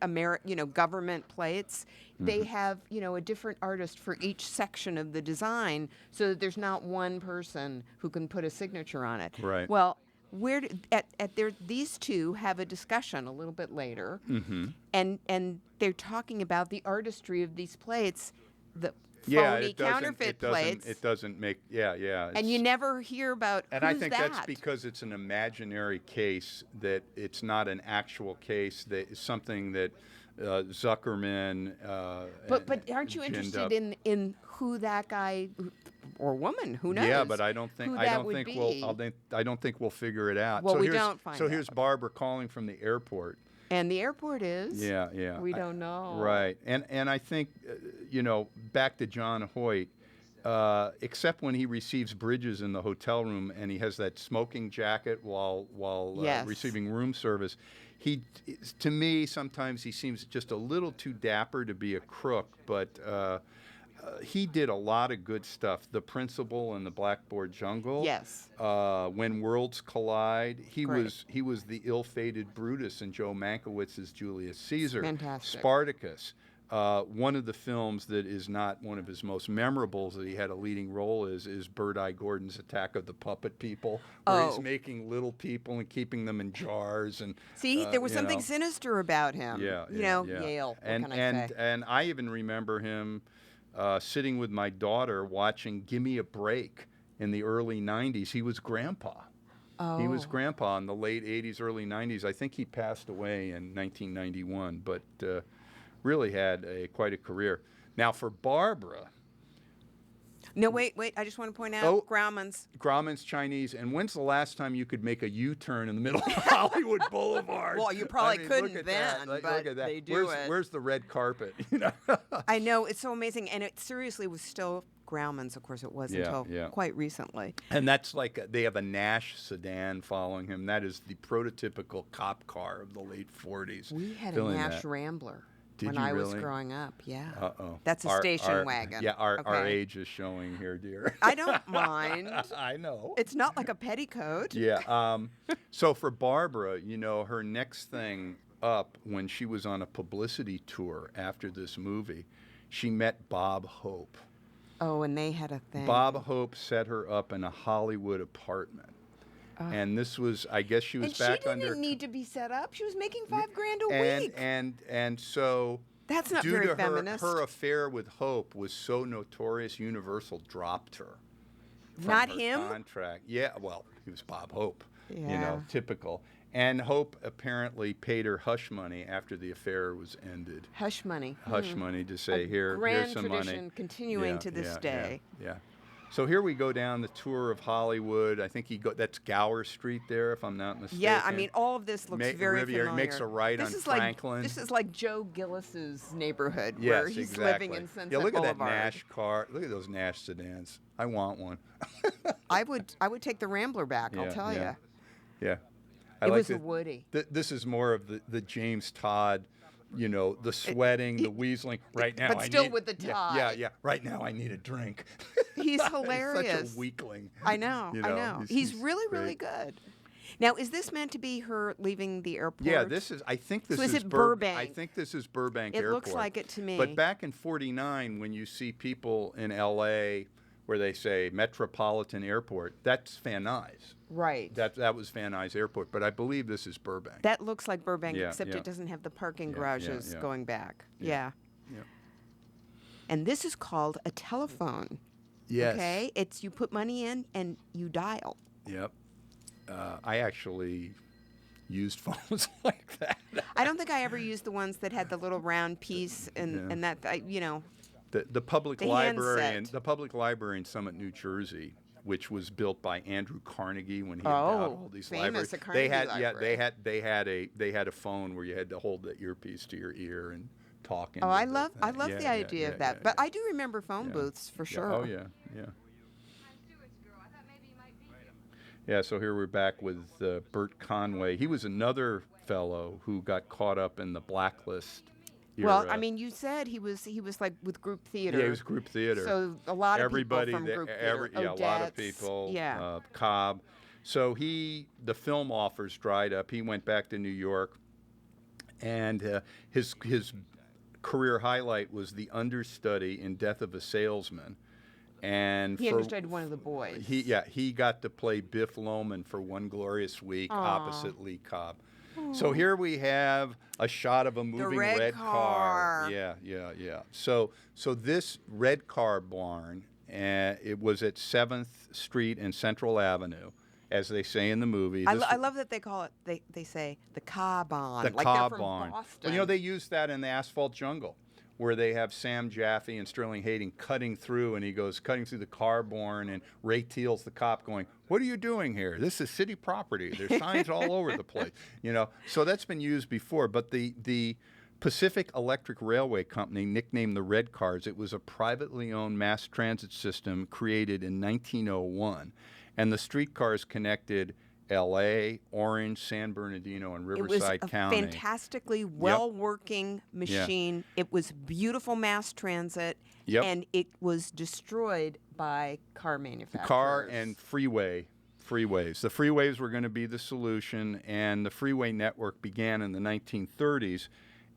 Speaker 2: government plates. They have a different artist for each section of the design, so that there's not one person who can put a signature on it.
Speaker 1: Right.
Speaker 2: Well, these two have a discussion a little bit later, and they're talking about the artistry of these plates, the phony counterfeit plates.
Speaker 1: It doesn't make
Speaker 2: and you never hear about
Speaker 1: And
Speaker 2: who's
Speaker 1: I think
Speaker 2: that.
Speaker 1: that's because it's an imaginary case, that it's not an actual case. That is something that Zuckerman.
Speaker 2: But aren't you
Speaker 1: ginned
Speaker 2: interested
Speaker 1: up.
Speaker 2: in who that guy or woman? Who knows?
Speaker 1: Yeah, but I don't think
Speaker 2: who
Speaker 1: I
Speaker 2: that
Speaker 1: don't
Speaker 2: would
Speaker 1: think
Speaker 2: be.
Speaker 1: I don't think we'll figure it out.
Speaker 2: Well,
Speaker 1: so
Speaker 2: we
Speaker 1: here's,
Speaker 2: don't find
Speaker 1: So here's
Speaker 2: out.
Speaker 1: Barbara calling from the airport.
Speaker 2: And the airport is.
Speaker 1: Yeah.
Speaker 2: We don't know.
Speaker 1: Right, and I think back to John Hoyt. Except when he receives Bridges in the hotel room and he has that smoking jacket while
Speaker 2: Yes.
Speaker 1: receiving room service, to me sometimes he seems just a little too dapper to be a crook, but he did a lot of good stuff. The Principal and the Blackboard Jungle.
Speaker 2: Yes.
Speaker 1: When Worlds Collide, he
Speaker 2: Great.
Speaker 1: was the ill-fated Brutus in Joe Mankiewicz's Julius Caesar.
Speaker 2: Fantastic.
Speaker 1: Spartacus. One of the films that is not one of his most memorables that he had a leading role is Bird Eye Gordon's Attack of the Puppet People, where he's making little people and keeping them in jars. And
Speaker 2: See, there was something sinister about him.
Speaker 1: Yeah,
Speaker 2: Yale. What can I say?
Speaker 1: And I even remember him sitting with my daughter watching Gimme a Break in the early 90s. He was Grandpa. He was Grandpa in the late 80s, early 90s. I think he passed away in 1991, but really had quite a career. Now for Barbara,
Speaker 2: No, wait. I just want to point out Grauman's.
Speaker 1: Grauman's Chinese. And when's the last time you could make a U-turn in the middle of Hollywood Boulevard?
Speaker 2: Well, you probably couldn't then,
Speaker 1: Look
Speaker 2: but
Speaker 1: at that.
Speaker 2: they do it.
Speaker 1: Where's the red carpet?
Speaker 2: I know, it's so amazing, and it seriously was still Grauman's. Of course, it was until quite recently.
Speaker 1: And that's like they have a Nash sedan following him. That is the prototypical cop car of the late 40s.
Speaker 2: We had a Nash Rambler.
Speaker 1: Did
Speaker 2: when
Speaker 1: you
Speaker 2: I was
Speaker 1: really?
Speaker 2: growing up, yeah.
Speaker 1: Uh-oh.
Speaker 2: That's a station wagon.
Speaker 1: Yeah, our age is showing here, dear.
Speaker 2: I don't mind.
Speaker 1: I know.
Speaker 2: It's not like a petticoat.
Speaker 1: Yeah. So for Barbara, her next thing up when she was on a publicity tour after this movie, she met Bob Hope.
Speaker 2: Oh, and they had a thing.
Speaker 1: Bob Hope set her up in a Hollywood apartment. And this was, I guess she was back under...
Speaker 2: And she didn't need to be set up. She was making $5,000 a week.
Speaker 1: And so...
Speaker 2: That's not
Speaker 1: due
Speaker 2: very
Speaker 1: to
Speaker 2: feminist.
Speaker 1: her affair with Hope was so notorious, Universal dropped her.
Speaker 2: Not
Speaker 1: her
Speaker 2: him?
Speaker 1: Contract. Yeah, well, he was Bob Hope.
Speaker 2: Yeah.
Speaker 1: Typical. And Hope apparently paid her hush money after the affair was ended.
Speaker 2: Hush money.
Speaker 1: Hush money to say, here's some money.
Speaker 2: Grand tradition continuing to this day.
Speaker 1: Yeah. So here we go down the tour of Hollywood. I think that's Gower Street there, if I'm not mistaken.
Speaker 2: Yeah, I mean, all of this looks very
Speaker 1: Riviera
Speaker 2: familiar.
Speaker 1: Makes a right on Franklin.
Speaker 2: This is like Joe Gillis's neighborhood,
Speaker 1: yes,
Speaker 2: where he's
Speaker 1: exactly.
Speaker 2: living in Sunset
Speaker 1: Look
Speaker 2: Boulevard.
Speaker 1: at that Nash car. Look at those Nash sedans. I want one.
Speaker 2: I would take the Rambler back, I'll tell you.
Speaker 1: Yeah.
Speaker 2: It was a Woody.
Speaker 1: This is more of the James Todd, the sweating, the weaseling. Right now,
Speaker 2: but still with the tie.
Speaker 1: Yeah. Right now, I need a drink.
Speaker 2: He's hilarious.
Speaker 1: He's such a weakling.
Speaker 2: I know. He's really, really good. Now, is this meant to be her leaving the airport?
Speaker 1: Yeah, I think this
Speaker 2: is
Speaker 1: is
Speaker 2: Burbank.
Speaker 1: I think this is Burbank Airport.
Speaker 2: It looks like it to me.
Speaker 1: But back in '49, when you see people in L.A. where they say Metropolitan Airport, that's Van Nuys.
Speaker 2: Right.
Speaker 1: That was Van Nuys Airport, but I believe this is Burbank.
Speaker 2: That looks like Burbank, except it doesn't have the parking garages going back. Yeah. And this is called a telephone.
Speaker 1: Yes.
Speaker 2: Okay? You put money in and you dial.
Speaker 1: Yep. I actually used phones like that.
Speaker 2: I don't think I ever used the ones that had the little round piece and that,
Speaker 1: The public library the public library in Summit, New Jersey, which was built by Andrew Carnegie when he endowed all these libraries.
Speaker 2: Carnegie library.
Speaker 1: They had a phone where you had to hold the earpiece to your ear and talk.
Speaker 2: Oh, I love the idea of that. But I do remember phone booths for sure.
Speaker 1: Oh yeah. Yeah, so here we're back with Burt Conway. He was another fellow who got caught up in the blacklist era.
Speaker 2: Well, I mean, you said he was like with group theater.
Speaker 1: Yeah, he was group theater.
Speaker 2: So a lot of people from group theater.
Speaker 1: A lot of people.
Speaker 2: Yeah.
Speaker 1: Cobb. So the film offers dried up. He went back to New York, and his career highlight was the understudy in Death of a Salesman. And
Speaker 2: he understudied one of the boys.
Speaker 1: He got to play Biff Loman for One Glorious Week opposite Lee Cobb. So here we have a shot of a moving red car. Yeah. So this red car barn, it was at 7th Street and Central Avenue, as they say in the movie.
Speaker 2: I love that they call it. They say the car barn.
Speaker 1: The
Speaker 2: like
Speaker 1: car
Speaker 2: they're from
Speaker 1: barn.
Speaker 2: Boston.
Speaker 1: Well, they use that in the Asphalt Jungle, where they have Sam Jaffe and Sterling Hayden cutting through, and he goes cutting through the car barn, and Ray Teal's the cop going, "What are you doing here? This is city property. There's signs all over the place." So that's been used before. But the Pacific Electric Railway Company, nicknamed the Red Cars, it was a privately owned mass transit system created in 1901, and the streetcars connected L.A., Orange, San Bernardino, and Riverside County.
Speaker 2: It was a fantastically well-working machine. It was beautiful mass transit, and it was destroyed by car manufacturers.
Speaker 1: Car and freeways. The freeways were going to be the solution, and the freeway network began in the 1930s,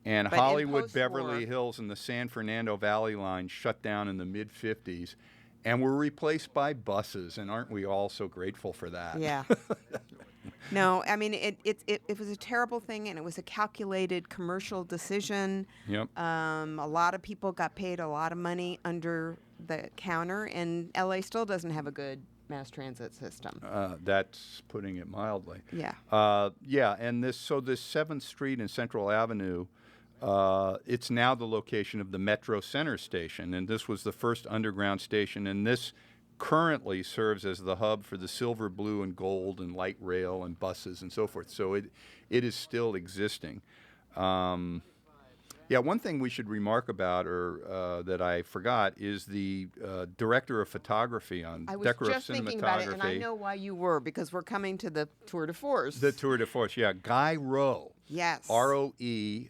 Speaker 1: and Hollywood, Beverly Hills, and the San Fernando Valley line shut down in the mid-50s. And were replaced by buses, and aren't we all so grateful for that?
Speaker 2: Yeah. No, I mean, it was a terrible thing, and it was a calculated commercial decision.
Speaker 1: Yep.
Speaker 2: A lot of people got paid a lot of money under the counter, and L.A. still doesn't have a good mass transit system.
Speaker 1: That's putting it mildly.
Speaker 2: Yeah.
Speaker 1: And this 7th Street and Central Avenue It's now the location of the Metro Center station, and this was the first underground station, and this currently serves as the hub for the silver, blue, and gold, and light rail, and buses, and so forth. So it is still existing. Yeah, one thing we should remark about, or that I forgot, is the director of photography on
Speaker 2: I was
Speaker 1: decorative
Speaker 2: just thinking
Speaker 1: cinematography.
Speaker 2: about it, and I know why you were, because we're coming to the tour de force.
Speaker 1: The tour de force, yeah. Guy Rowe.
Speaker 2: Yes.
Speaker 1: R-O-E.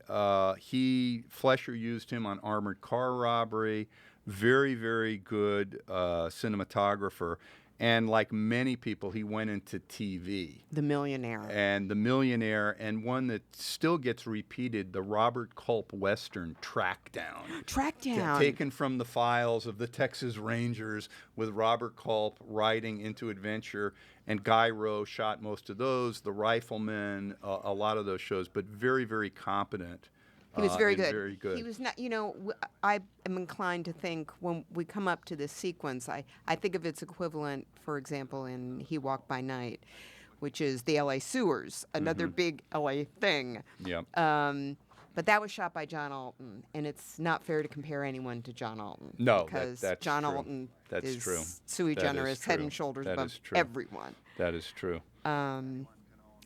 Speaker 1: Fleischer used him on Armored Car Robbery. Very, very good cinematographer. And like many people, he went into TV.
Speaker 2: The Millionaire.
Speaker 1: And The Millionaire, and one that still gets repeated, the Robert Culp Western, Trackdown.
Speaker 2: Trackdown.
Speaker 1: Taken from the files of the Texas Rangers, with Robert Culp riding into adventure. And Guy Rowe shot most of those, The Rifleman, a lot of those shows, but very, very competent.
Speaker 2: He was very good.
Speaker 1: Very good.
Speaker 2: He was not, I am inclined to think when we come up to this sequence, I think of its equivalent, for example, in He Walked by Night, which is the LA sewers, another big LA thing.
Speaker 1: Yeah.
Speaker 2: But that was shot by John Alton, and it's not fair to compare anyone to John Alton.
Speaker 1: No,
Speaker 2: because
Speaker 1: that's
Speaker 2: John
Speaker 1: true.
Speaker 2: Alton
Speaker 1: That's
Speaker 2: is
Speaker 1: true.
Speaker 2: sui
Speaker 1: That
Speaker 2: generis,
Speaker 1: is
Speaker 2: head
Speaker 1: true.
Speaker 2: and shoulders
Speaker 1: That
Speaker 2: above
Speaker 1: is true.
Speaker 2: everyone.
Speaker 1: That is true.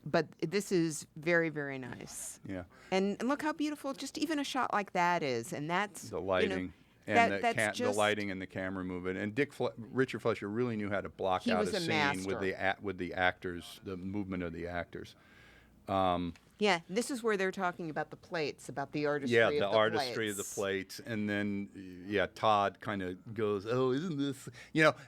Speaker 2: But this is very, very nice.
Speaker 1: Yeah.
Speaker 2: And look how beautiful just even a shot like that is. And that's
Speaker 1: The lighting.
Speaker 2: and
Speaker 1: The lighting and the camera movement, and Richard Fleischer really knew how to block
Speaker 2: He
Speaker 1: out
Speaker 2: was
Speaker 1: a
Speaker 2: a
Speaker 1: scene
Speaker 2: master.
Speaker 1: with the actors, the movement of the actors.
Speaker 2: Yeah, this is where they're talking about the plates, about the artistry
Speaker 1: Yeah,
Speaker 2: of
Speaker 1: the
Speaker 2: the
Speaker 1: artistry of the plates, and then Todd kind of goes, "Oh, isn't this?"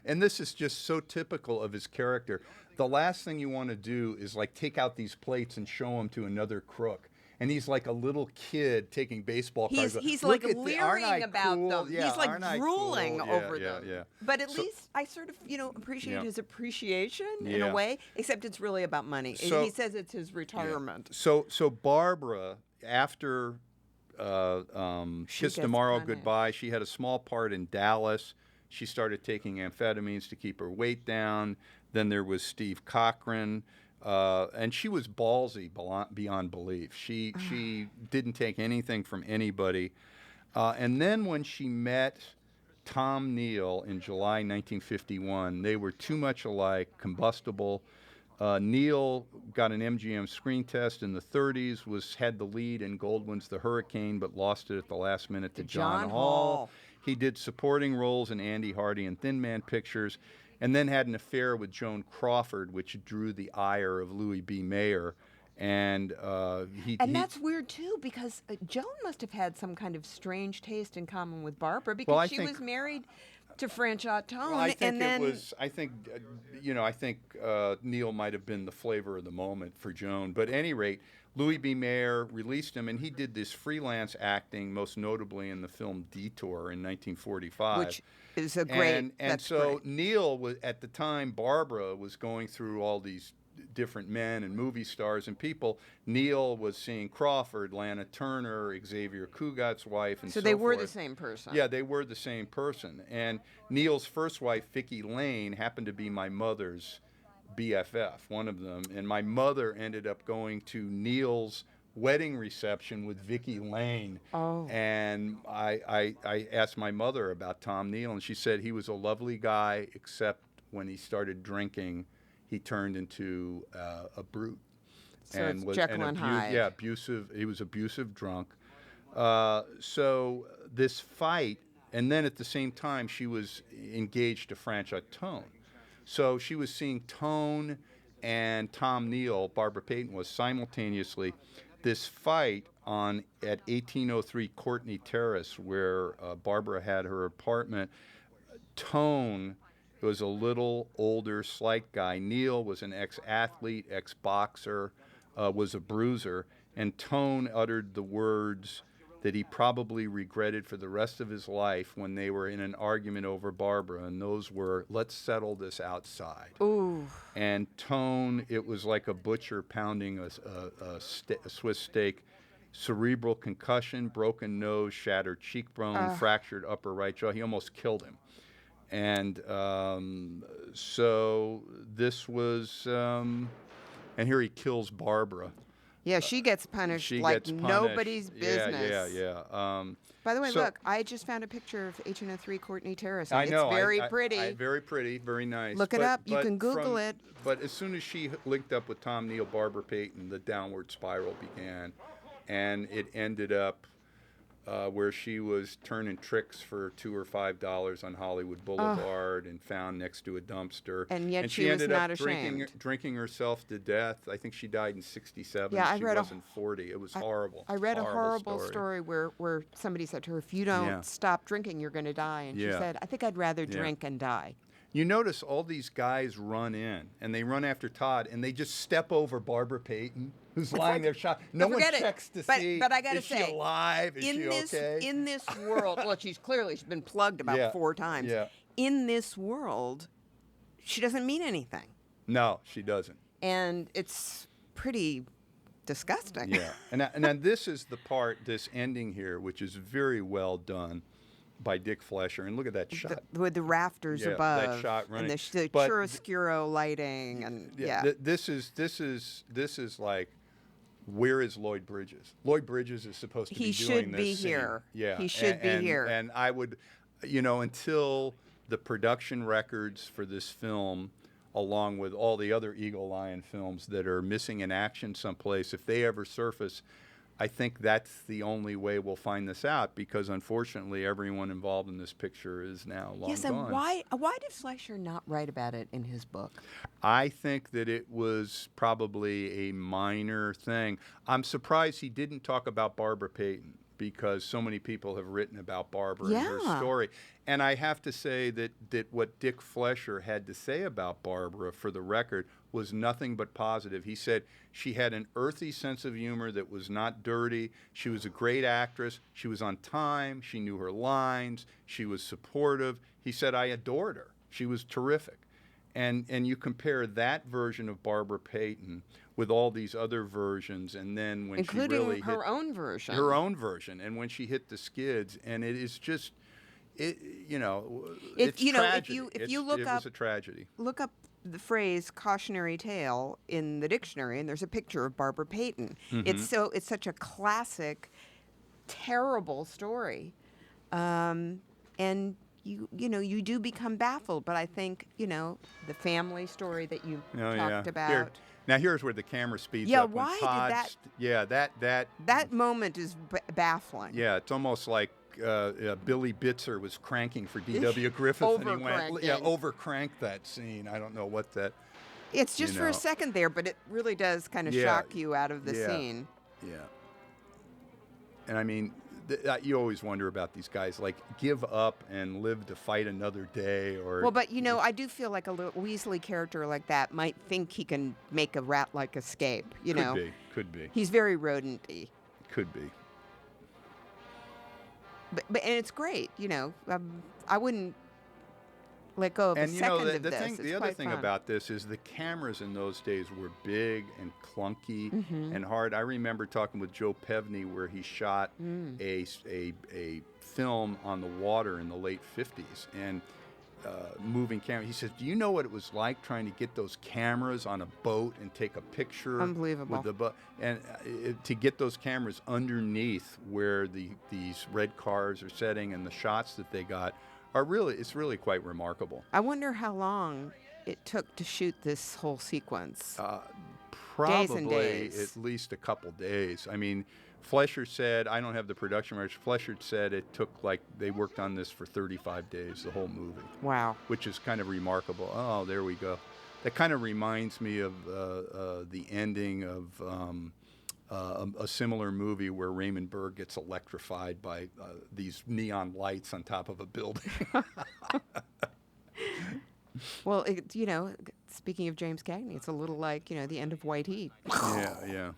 Speaker 1: And this is just so typical of his character. The last thing you want to do is like take out these plates and show them to another crook. And he's like a little kid taking baseball cards.
Speaker 2: He's
Speaker 1: Look
Speaker 2: like
Speaker 1: at aren't I
Speaker 2: leering about
Speaker 1: cool?
Speaker 2: them.
Speaker 1: Yeah,
Speaker 2: He's like
Speaker 1: aren't I
Speaker 2: drooling
Speaker 1: cool?
Speaker 2: over
Speaker 1: Yeah,
Speaker 2: them.
Speaker 1: yeah.
Speaker 2: But at least I sort of, appreciate his appreciation in
Speaker 1: Yeah.
Speaker 2: a way, except it's really about money.
Speaker 1: So-
Speaker 2: He says it's his retirement.
Speaker 1: So Barbara, after
Speaker 2: She
Speaker 1: Kiss
Speaker 2: gets
Speaker 1: Tomorrow
Speaker 2: punished.
Speaker 1: Goodbye, she had a small part in Dallas. She started taking amphetamines to keep her weight down. Then there was Steve Cochran. And she was ballsy beyond belief. She didn't take anything from anybody. And then when she met Tom Neal in July 1951, they were too much alike, combustible. Neal got an MGM screen test in the 30s, had the lead in Goldwyn's The Hurricane, but lost it at the last minute to John Hall. He did supporting roles in Andy Hardy and Thin Man pictures, and then had an affair with Joan Crawford, which drew the ire of Louis B. Mayer. And
Speaker 2: that's weird too, because Joan must have had some kind of strange taste in common with Barbara, because
Speaker 1: Well,
Speaker 2: she was married to Franchot Tone,
Speaker 1: Well, I think
Speaker 2: and then
Speaker 1: it was. I think Neal might have been the flavor of the moment for Joan. But at any rate, Louis B. Mayer released him, and he did this freelance acting, most notably in the film Detour in 1945.
Speaker 2: which is a great.
Speaker 1: And
Speaker 2: that's
Speaker 1: so
Speaker 2: great.
Speaker 1: Neal was at the time. Barbara was going through all these different men and movie stars and people. Neal was seeing Crawford, Lana Turner, Xavier Cugat's wife, and so
Speaker 2: they were
Speaker 1: forth.
Speaker 2: the same person.
Speaker 1: Yeah, they were the same person. And Neal's first wife, Vicki Lane, happened to be my mother's BFF, one of them. And my mother ended up going to Neal's wedding reception with Vicki Lane.
Speaker 2: Oh.
Speaker 1: And I asked my mother about Tom Neal, and she said he was a lovely guy, except when he started drinking, he turned into a brute.
Speaker 2: So it's Jekyll and Hyde.
Speaker 1: Yeah, abusive. He was abusive drunk. So this fight, and then at the same time, she was engaged to Franchot Tone. So she was seeing Tone and Tom Neal, Barbara Payton was, simultaneously. This fight at 1803 Courtney Terrace, where Barbara had her apartment, Tone was a little older, slight guy. Neal was an ex-athlete, ex-boxer, was a bruiser, and Tone uttered the words that he probably regretted for the rest of his life when they were in an argument over Barbara, and those were, "Let's settle this outside."
Speaker 2: Ooh.
Speaker 1: And Tone, it was like a butcher pounding a Swiss steak. Cerebral concussion, broken nose, shattered cheekbone, fractured upper right jaw. He almost killed him. And so this was, and here he kills Barbara.
Speaker 2: Yeah, she gets punished like nobody's business.
Speaker 1: Yeah.
Speaker 2: By the way, look, I just found a picture of HN03 Courtney Terrace.
Speaker 1: I know.
Speaker 2: It's very pretty.
Speaker 1: Very pretty, very nice.
Speaker 2: Look it up. You can Google it.
Speaker 1: But as soon as she linked up with Tom Neal, Barbara Payton, the downward spiral began. And it ended up where she was turning tricks for $2 or $5 on Hollywood Boulevard and found next to a dumpster.
Speaker 2: And yet
Speaker 1: she
Speaker 2: was
Speaker 1: ended
Speaker 2: not
Speaker 1: up
Speaker 2: ashamed.
Speaker 1: drinking herself to death. I think she died in '67.
Speaker 2: Yeah,
Speaker 1: she wasn't 40. It was horrible.
Speaker 2: I read a horrible story where somebody said to her, if you don't stop drinking, you're going to die. And she said, I think I'd rather drink and die.
Speaker 1: You notice all these guys run in, and they run after Todd, and they just step over Barbara Payton, who's lying there shot. No one checks to see,
Speaker 2: but I gotta
Speaker 1: is
Speaker 2: say,
Speaker 1: she alive? Is she okay?
Speaker 2: In this world, well, she's been plugged about 4 times.
Speaker 1: Yeah.
Speaker 2: In this world, she doesn't mean anything.
Speaker 1: No, she doesn't.
Speaker 2: And it's pretty disgusting.
Speaker 1: Yeah, and then this is the part, this ending here, which is very well done by Dick Fleischer, and look at that shot
Speaker 2: with the rafters above,
Speaker 1: that shot running,
Speaker 2: and the chiaroscuro lighting, and
Speaker 1: this is like, where is Lloyd Bridges? Lloyd Bridges is supposed to be doing this.
Speaker 2: He should be here.
Speaker 1: Yeah,
Speaker 2: he should be here.
Speaker 1: And I would, until the production records for this film, along with all the other Eagle Lion films that are missing in action someplace, if they ever surface, I think that's the only way we'll find this out, because unfortunately everyone involved in this picture is now long gone.
Speaker 2: Yes, and why did Fleischer not write about it in his book?
Speaker 1: I think that it was probably a minor thing. I'm surprised he didn't talk about Barbara Payton, because so many people have written about Barbara and her story. And I have to say that what Dick Fleischer had to say about Barbara, for the record, was nothing but positive. He said she had an earthy sense of humor that was not dirty. She was a great actress. She was on time. She knew her lines. She was supportive. He said, I adored her. She was terrific. And you compare that version of Barbara Payton with all these other versions, and then when
Speaker 2: including
Speaker 1: she really
Speaker 2: her own version.
Speaker 1: Her own version. And when she hit the skids, and it is just, it's tragedy.
Speaker 2: If you look
Speaker 1: it
Speaker 2: up,
Speaker 1: was a tragedy.
Speaker 2: Look up the phrase cautionary tale in the dictionary, and there's a picture of Barbara Payton.
Speaker 1: Mm-hmm.
Speaker 2: It's such a classic, terrible story, and you do become baffled. But I think the family story that you talked about.
Speaker 1: Here's where the camera speeds
Speaker 2: Yeah,
Speaker 1: up.
Speaker 2: why
Speaker 1: when Todd
Speaker 2: did that? That moment is baffling.
Speaker 1: Yeah, it's almost like Billy Bitzer was cranking for D.W. Griffith, and he went, over-cranked that scene. I don't know what that.
Speaker 2: It's just for a second there, but it really does kind of shock you out of the scene.
Speaker 1: Yeah. And I mean, you always wonder about these guys, like, give up and live to fight another day, or.
Speaker 2: Well, but I do feel like a little Weasley character like that might think he can make a rat-like escape.
Speaker 1: Could be.
Speaker 2: He's very rodent-y.
Speaker 1: Could be.
Speaker 2: But and it's great, I wouldn't let go of a second of this.
Speaker 1: The other thing about this is the cameras in those days were big and clunky and hard. I remember talking with Joe Pevney where he shot a film on the water in the late 50s, and moving camera. He says, do you know what it was like trying to get those cameras on a boat and take a picture?
Speaker 2: Unbelievable.
Speaker 1: With the boat, and to get those cameras underneath where these red cars are setting, and the shots that they got it's really quite remarkable.
Speaker 2: I wonder how long it took to shoot this whole sequence.
Speaker 1: Probably
Speaker 2: days and days.
Speaker 1: At least a couple days. I mean, Fleischer said, I don't have the production records, Fleischer said it took they worked on this for 35 days, the whole movie.
Speaker 2: Wow.
Speaker 1: Which is kind of remarkable. Oh, there we go. That kind of reminds me of the ending of a similar movie where Raymond Burr gets electrified by these neon lights on top of a building.
Speaker 2: Well, speaking of James Cagney, it's a little like, the end of White Heat.
Speaker 1: Yeah.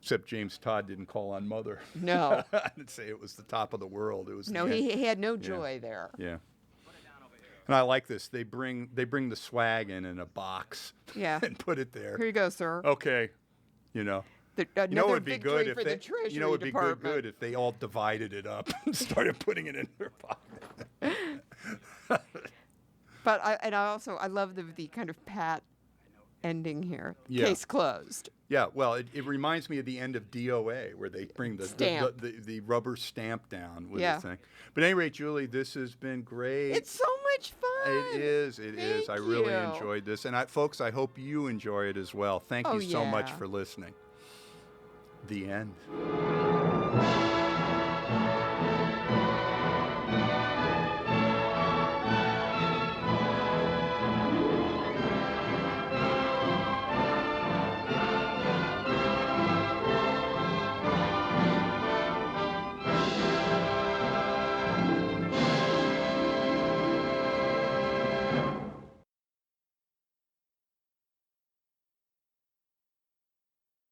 Speaker 1: Except James Todd didn't call on Mother.
Speaker 2: No.
Speaker 1: I didn't say it was the top of the world. It was
Speaker 2: he had no joy there.
Speaker 1: Yeah. And I like this. They bring the swag in a box.
Speaker 2: Yeah.
Speaker 1: And put it there.
Speaker 2: Here you go, sir.
Speaker 1: Okay. It would be good if
Speaker 2: Department.
Speaker 1: if they all divided it up and started putting it in their pocket.
Speaker 2: But I love the kind of pat ending here.
Speaker 1: Yeah.
Speaker 2: Case closed.
Speaker 1: Yeah, well, it reminds me of the end of DOA, where they bring
Speaker 2: Stamp.
Speaker 1: the rubber stamp down with
Speaker 2: Yeah.
Speaker 1: the thing. But at any rate, Julie, this has been great.
Speaker 2: It's so much fun.
Speaker 1: It is. It is. I really
Speaker 2: you.
Speaker 1: enjoyed this. And folks, I hope you enjoy it as well. Thank
Speaker 2: Oh,
Speaker 1: you so much
Speaker 2: yeah.
Speaker 1: for listening. The end.